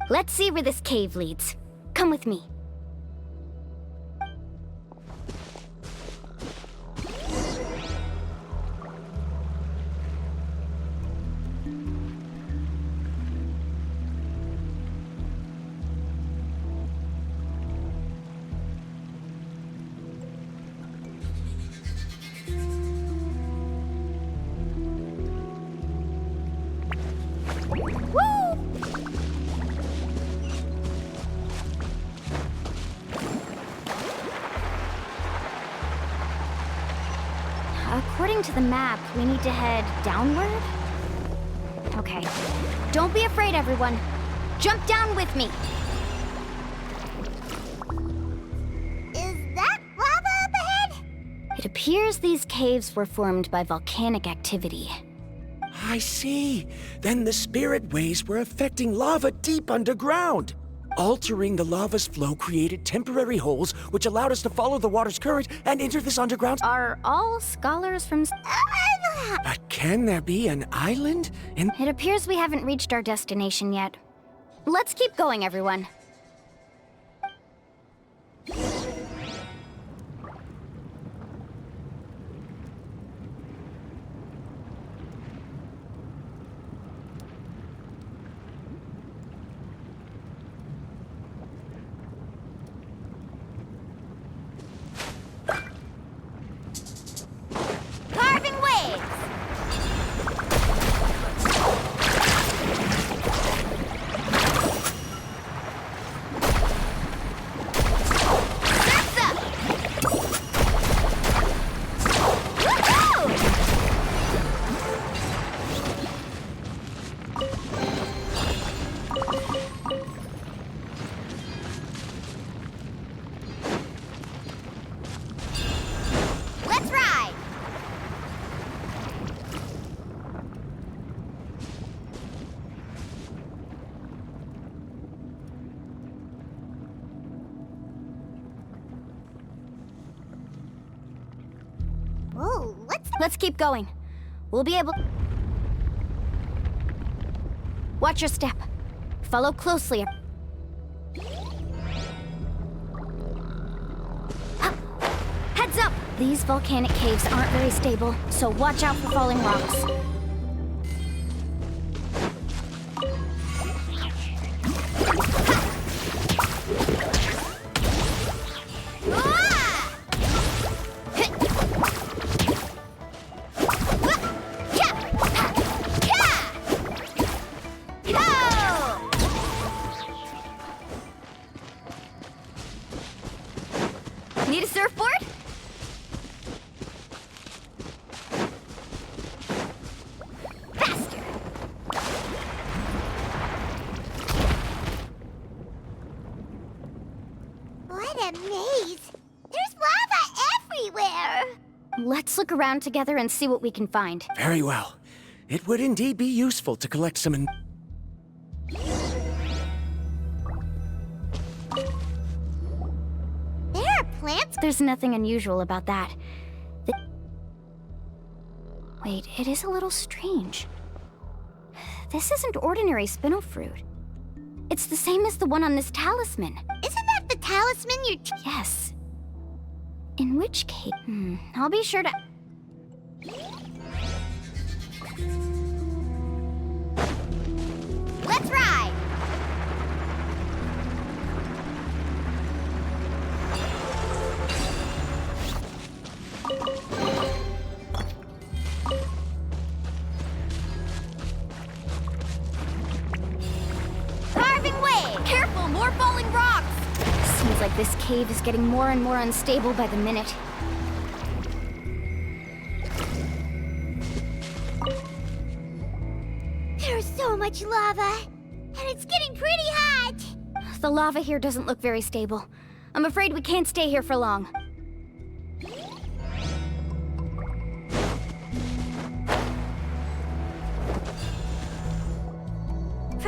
Let's see where this cave leads. Come with me. According to the map, we need to head downward? Okay. Don't be afraid, everyone. Jump down with me. Is that lava up ahead? It appears these caves were formed by volcanic activity. I see. Then the spirit waves were affecting lava deep underground. Altering the lava's flow created temporary holes, which allowed us to follow the water's current and enter this underground. Are all scholars from... But can there be an island in... It appears we haven't reached our destination yet. Let's keep going, everyone. Carving waves! Let's ride! Whoa, Let's keep going. We'll be able... Watch your step. Follow closely. Heads up! These volcanic caves aren't very stable, so watch out for falling rocks. Need a surfboard? Faster! What a maze! There's lava everywhere! Let's look around together and see what we can find. Very well. It would indeed be useful to collect some... There are plants. There's nothing unusual about that. Wait, it is a little strange. This isn't ordinary spinel fruit. It's the same as the one on this talisman. Isn't that the talisman you're... Yes. In which case... I'll be sure to... Let's ride! Carving waves! Careful, more falling rocks! Seems like this cave is getting more and more unstable by the minute. There's so much lava, and it's getting pretty hot! The lava here doesn't look very stable. I'm afraid we can't stay here for long.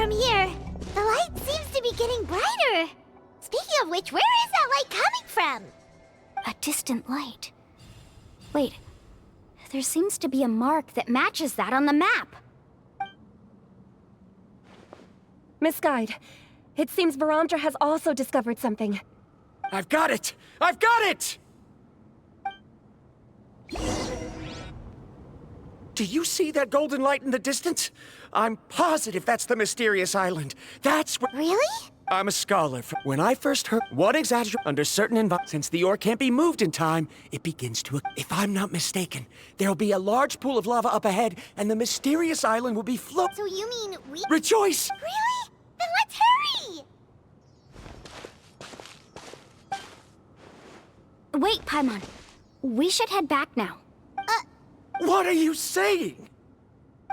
from here. The light seems to be getting brighter. Speaking of which, where is that light coming from? A distant light. Wait, there seems to be a mark that matches that on the map. Miss Guide, it seems Varamdra has also discovered something. I've got it! I've got it! Do you see that golden light in the distance? I'm positive that's the mysterious island. That's where— Really? I'm a scholar. When I first heard one exaggeration under certain environments, since the ore can't be moved in time, it begins to— If I'm not mistaken, there'll be a large pool of lava up ahead, and the mysterious island will be floating. So you mean we— Rejoice! Really? Then let's hurry! Wait, Paimon. We should head back now. What are you saying?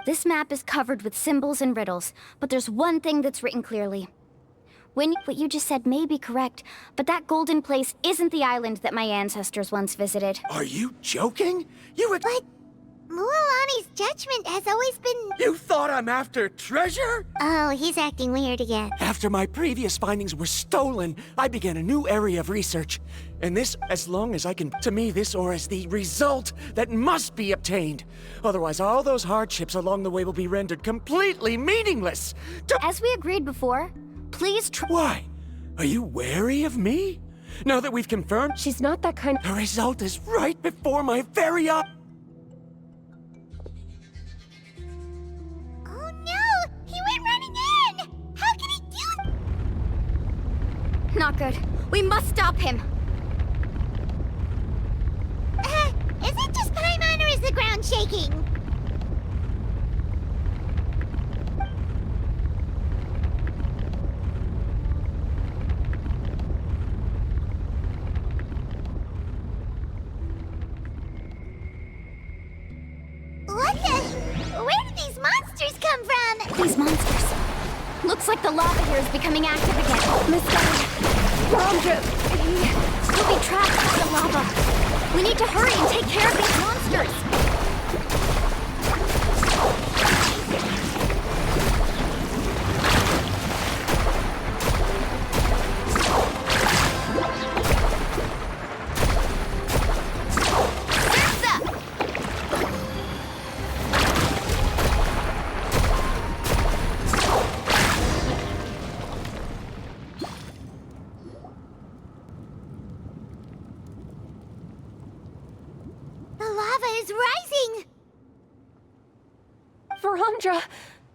This map is covered with symbols and riddles, but there's one thing that's written clearly. What you just said may be correct, but that golden place isn't the island that my ancestors once visited. Are you joking? But Mualani's judgment has always been— You thought I'm after treasure? Oh, he's acting weird again. After my previous findings were stolen, I began a new area of research. And this, as long as I can— To me, this ore is the result that must be obtained. Otherwise, all those hardships along the way will be rendered completely meaningless. As we agreed before, please Why? Are you wary of me? Now that we've confirmed— She's not that kind— The result is right before my very eyes. Oh no! He went running in! How can he do— Not good. We must stop him. Is it just Paimon or is the ground shaking? What the— Where did these monsters come from? These monsters. Looks like the lava here is becoming active again. Miss Guide, Varamdra, He'll be trapped by the lava. We need to hurry and take care of these monsters. The lava is rising! Varamdra!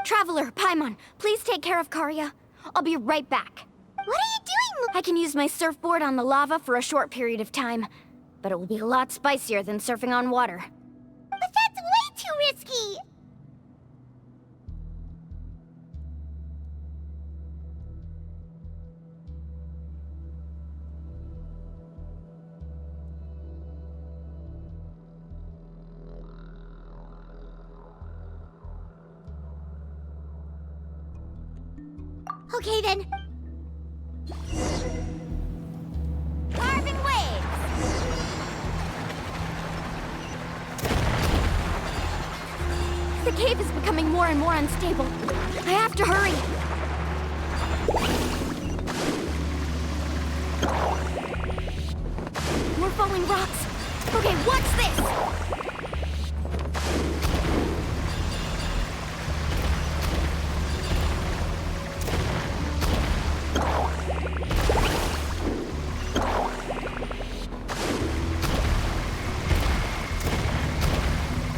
Traveler, Paimon, please take care of Karya. I'll be right back. What are you doing? I can use my surfboard on the lava for a short period of time, but it will be a lot spicier than surfing on water. But that's way too risky! Okay then. Carving waves! The cave is becoming more and more unstable. I have to hurry. More falling rocks. Okay, what's this?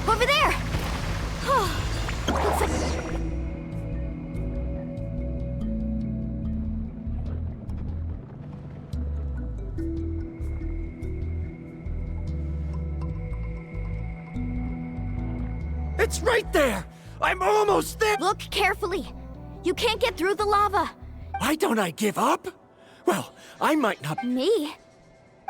Over there! Looks like... It's right there! I'm almost there! Look carefully. You can't get through the lava. Why don't I give up? Well, I might not— Me?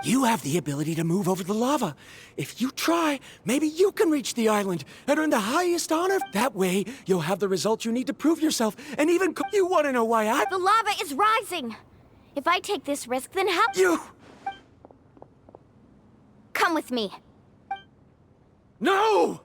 You have the ability to move over the lava. If you try, maybe you can reach the island and earn the highest honor. That way, you'll have the results you need to prove yourself, and even— You want to know why I— The lava is rising. If I take this risk, then how— You— Come with me. No!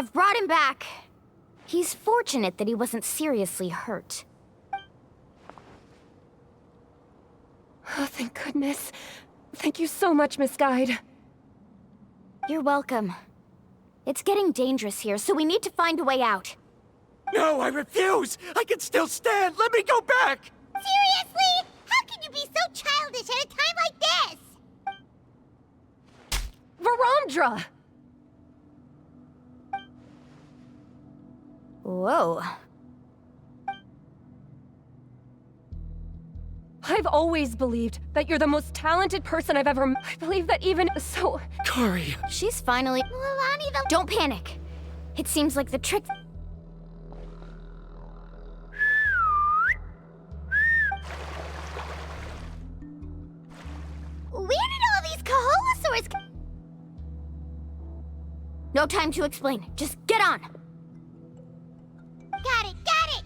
I've brought him back. He's fortunate that he wasn't seriously hurt. Oh, thank goodness. Thank you so much, Miss Guide. You're welcome. It's getting dangerous here, so we need to find a way out. No, I refuse! I can still stand! Let me go back! Seriously? How can you be so childish at a time like this? Varamdra! Whoa. I've always believed that you're the most talented person I've ever met. I believe that even so... Kari. She's finally... Milani, the... Don't panic. It seems like the trick... Where did all these Kaholosaurs... No time to explain. Just get on. Got it, got it!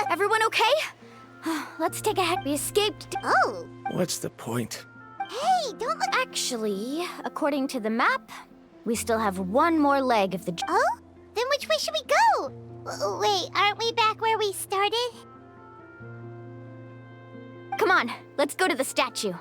Everyone okay? Let's take a head. We escaped. Oh, What's the point? hey, don't look... Actually, according to the map, we still have one more leg of the... Oh? Then which way should we go? Wait, aren't we back where we started? Come on, let's go to the statue.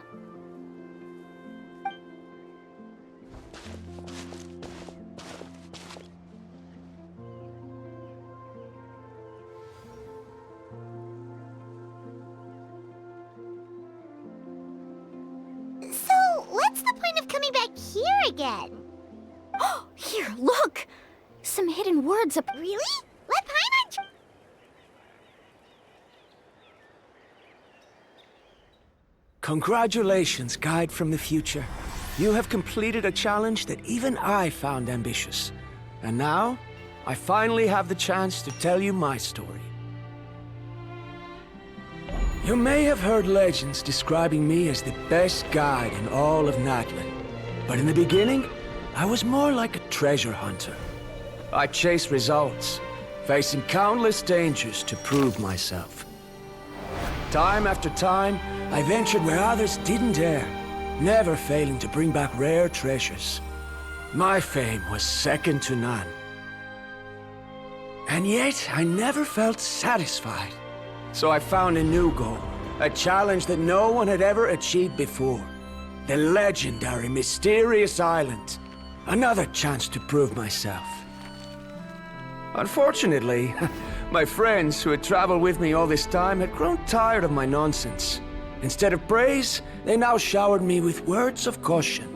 So, what's the point of coming back here again? Here, look! Some hidden words up... Really? Let Paimon... Congratulations, Guide from the Future. You have completed a challenge that even I found ambitious. And now, I finally have the chance to tell you my story. You may have heard legends describing me as the best guide in all of Natlan. But in the beginning, I was more like a treasure hunter. I chased results, facing countless dangers to prove myself. Time after time, I ventured where others didn't dare, never failing to bring back rare treasures. My fame was second to none. And yet, I never felt satisfied. So I found a new goal, a challenge that no one had ever achieved before. The legendary Mysterious Island. Another chance to prove myself. Unfortunately, my friends who had traveled with me all this time had grown tired of my nonsense. Instead of praise, they now showered me with words of caution.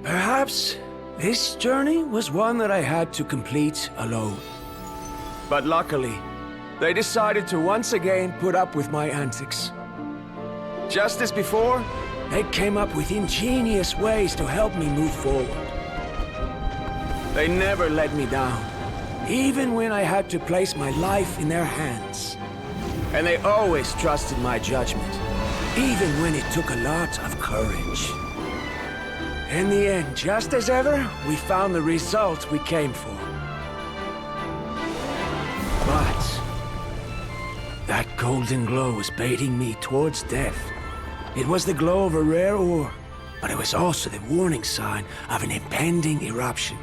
Perhaps this journey was one that I had to complete alone. But luckily, they decided to once again put up with my antics. Just as before, they came up with ingenious ways to help me move forward. They never let me down, even when I had to place my life in their hands. And they always trusted my judgment, even when it took a lot of courage. In the end, just as ever, we found the result we came for. But that golden glow was baiting me towards death. It was the glow of a rare ore, but it was also the warning sign of an impending eruption.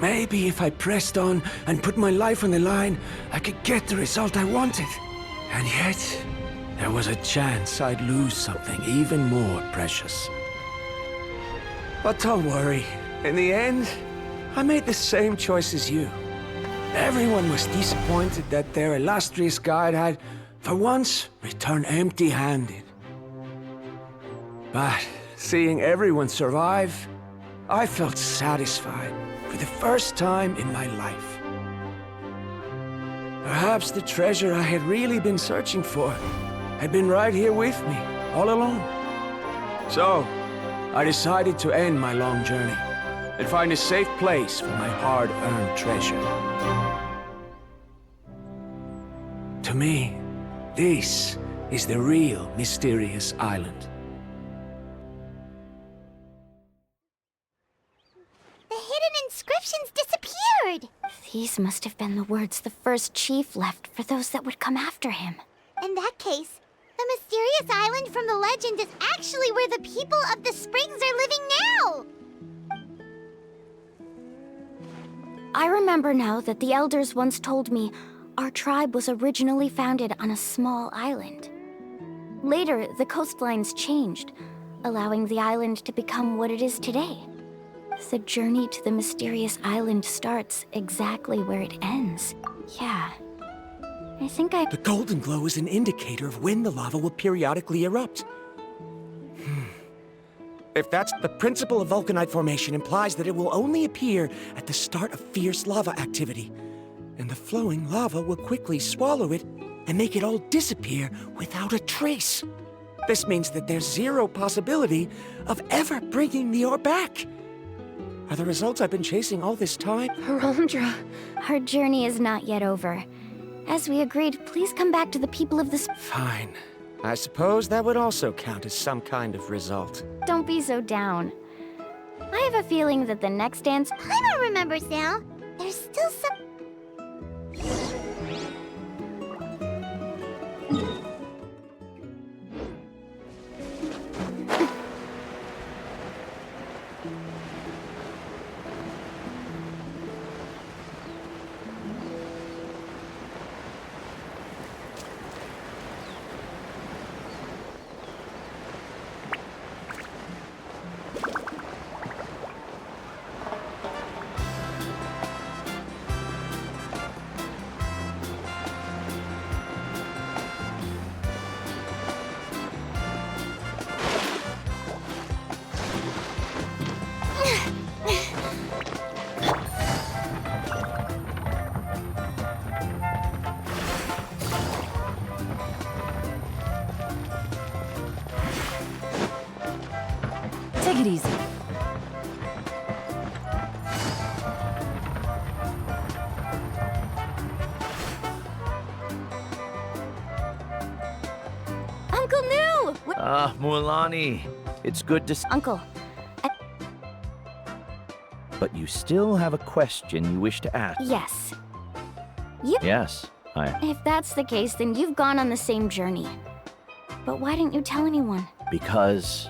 Maybe if I pressed on and put my life on the line, I could get the result I wanted. And yet, there was a chance I'd lose something even more precious. But don't worry. In the end, I made the same choice as you. Everyone was disappointed that their illustrious guide had, for once, returned empty-handed. But seeing everyone survive, I felt satisfied for the first time in my life. Perhaps the treasure I had really been searching for had been right here with me, all along. So, I decided to end my long journey and find a safe place for my hard-earned treasure. To me, this is the real Mysterious Island. These must have been the words the first chief left for those that would come after him. In that case, the mysterious island from the legend is actually where the people of the springs are living now! I remember now that the elders once told me our tribe was originally founded on a small island. Later, the coastlines changed, allowing the island to become what it is today. The journey to the mysterious island starts exactly where it ends. Yeah. I think The golden glow is an indicator of when the lava will periodically erupt. If that's the principle of vulcanite formation implies that it will only appear at the start of fierce lava activity, and the flowing lava will quickly swallow it and make it all disappear without a trace. This means that there's zero possibility of ever bringing the ore back. Are the results I've been chasing all this time? Harondra. Our journey is not yet over. As we agreed, please come back to the people of this. Fine. I suppose that would also count as some kind of result. Don't be so down. I have a feeling that the next dance. Paimon remembers now. There's still some. Take it easy. Uncle New! Ah, Mualani. It's good to Uncle, But you still have a question you wish to ask. yes. Yes, If that's the case, then you've gone on the same journey. But why didn't you tell anyone? Because...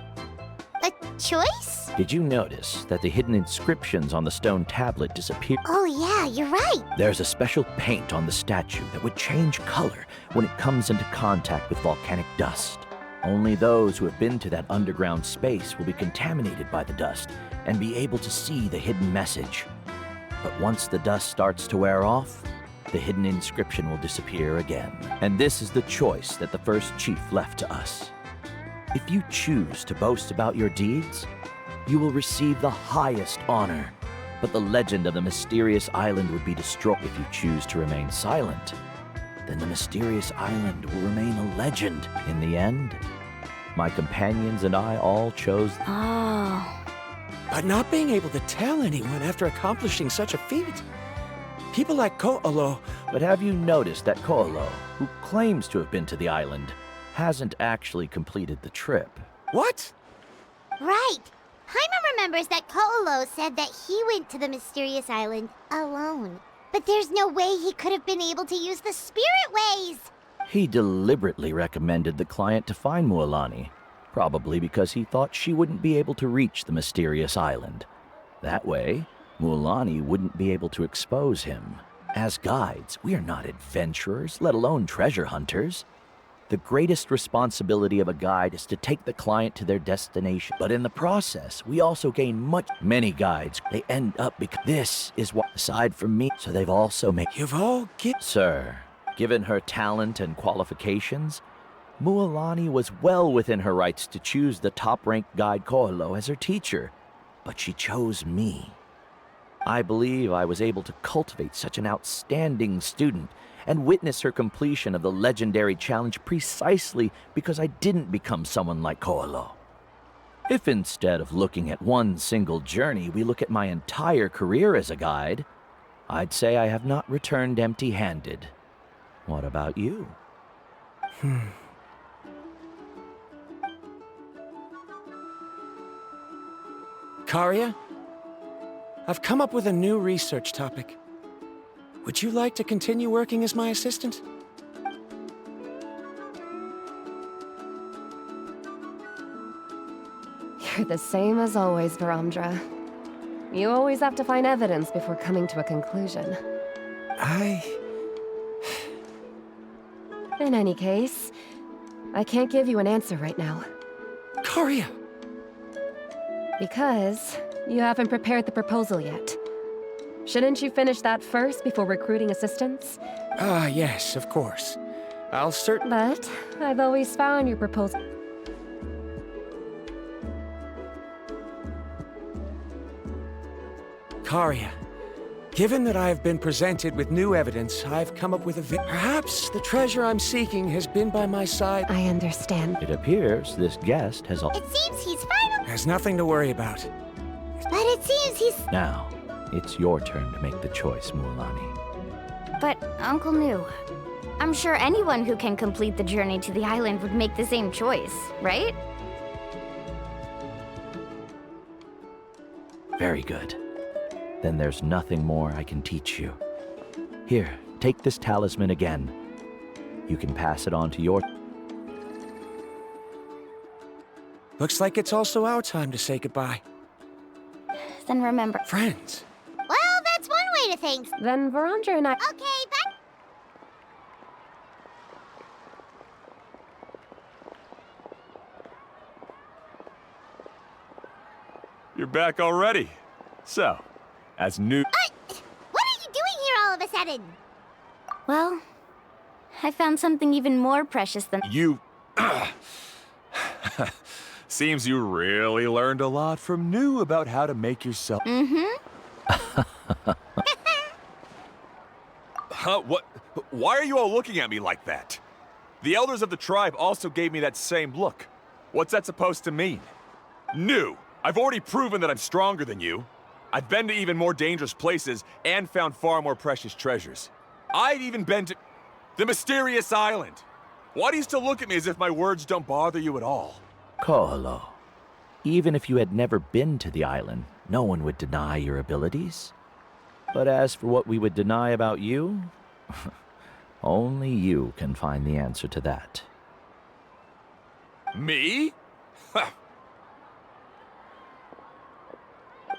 A choice? Did you notice that the hidden inscriptions on the stone tablet disappeared? Oh yeah, you're right. There's a special paint on the statue that would change color when it comes into contact with volcanic dust. Only those who have been to that underground space will be contaminated by the dust and be able to see the hidden message. But once the dust starts to wear off, the hidden inscription will disappear again. And this is the choice that the first chief left to us. If you choose to boast about your deeds, you will receive the highest honor. But the legend of the mysterious island would be destroyed. If you choose to remain silent, then the mysterious island will remain a legend. In the end, my companions and I all chose... Oh. But not being able to tell anyone after accomplishing such a feat. People like Ko'olo... But have you noticed that Ko'olo, who claims to have been to the island, hasn't actually completed the trip? What? Right. Paimon remembers that Ko'olo said that he went to the mysterious island alone. But there's no way he could have been able to use the spirit ways. He deliberately recommended the client to find Mualani, probably because he thought she wouldn't be able to reach the mysterious island. That way, Mualani wouldn't be able to expose him. As guides, we are not adventurers, let alone treasure hunters. The greatest responsibility of a guide is to take the client to their destination. But in the process, we also gain many guides. They end up because this is what, aside from me, so they've also made... You've all Sir, given her talent and qualifications, Mualani was well within her rights to choose the top-ranked guide Ko'olo as her teacher. But she chose me. I believe I was able to cultivate such an outstanding student and witness her completion of the legendary challenge precisely because I didn't become someone like Ko'olo. If instead of looking at one single journey, we look at my entire career as a guide, I'd say I have not returned empty-handed. What about you? Karya? I've come up with a new research topic. Would you like to continue working as my assistant? You're the same as always, Varamdra. You always have to find evidence before coming to a conclusion. In any case, I can't give you an answer right now. Karia! Because you haven't prepared the proposal yet. Shouldn't you finish that first before recruiting assistants? Ah, yes, of course. I'll certainly... But I've always found your proposal... Karia, given that I have been presented with new evidence, I've come up with a perhaps the treasure I'm seeking has been by my side. I understand. It appears this guest has It seems he's fine. Has nothing to worry about. But it seems he's... Now, it's your turn to make the choice, Mualani. But, Uncle New, I'm sure anyone who can complete the journey to the island would make the same choice, right? Very good. Then there's nothing more I can teach you. Here, take this talisman again. You can pass it on to your... Looks like it's also our time to say goodbye. Then remember... Friends. Well, that's one way to think. Then Varamdra and I... Okay, bye. You're back already. So, as new... What are you doing here all of a sudden? Well, I found something even more precious than... You... Seems you really learned a lot from New about how to make yourself... Huh? What? Why are you all looking at me like that? The elders of the tribe also gave me that same look. What's that supposed to mean? New! I've already proven that I'm stronger than you. I've been to even more dangerous places and found far more precious treasures. I've even been to... the mysterious island! Why do you still look at me as if my words don't bother you at all? Ko'olo, even if you had never been to the island, no one would deny your abilities. But as for what we would deny about you, only you can find the answer to that. Me?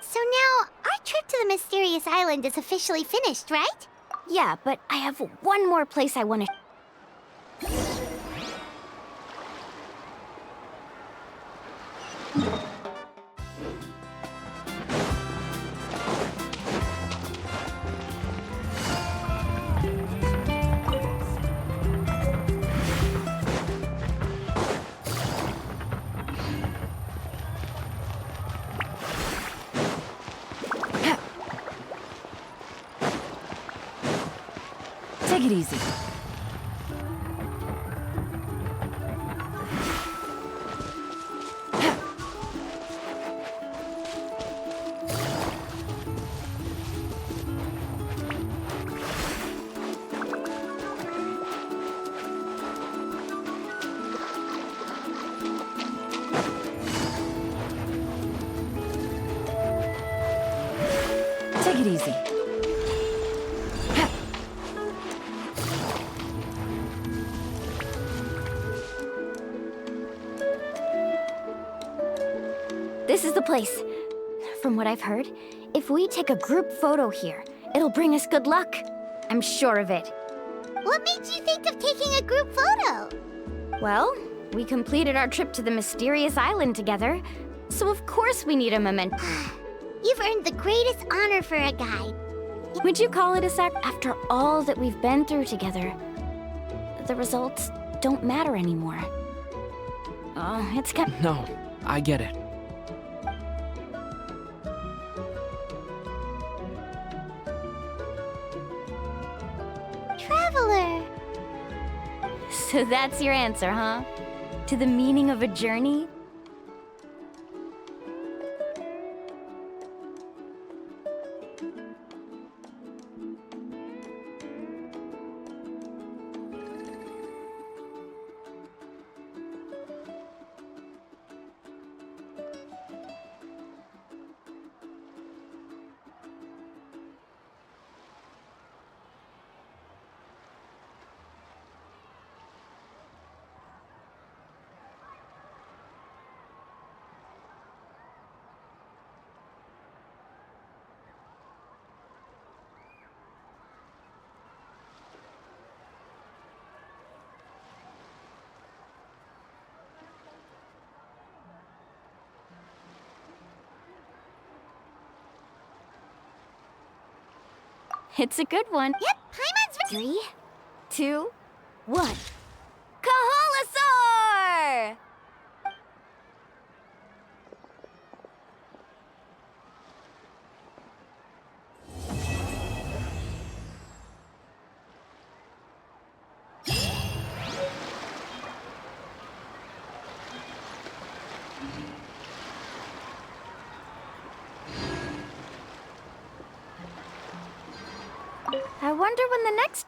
So now, our trip to the mysterious island is officially finished, right? Yeah, but I have one more place I want to... Take it easy. Take it easy. This is the place. From what I've heard, if we take a group photo here, it'll bring us good luck. I'm sure of it. What made you think of taking a group photo? Well, we completed our trip to the mysterious island together, so of course we need a memento. You've earned the greatest honor for a guide. Would you call it a sac? After all that we've been through together, the results don't matter anymore. Oh, it's kind of... No, I get it. Traveler. So that's your answer, huh? To the meaning of a journey? It's a good one. Yep, Paimon's 3, 2, 1. Kaholasaur! I wonder when the next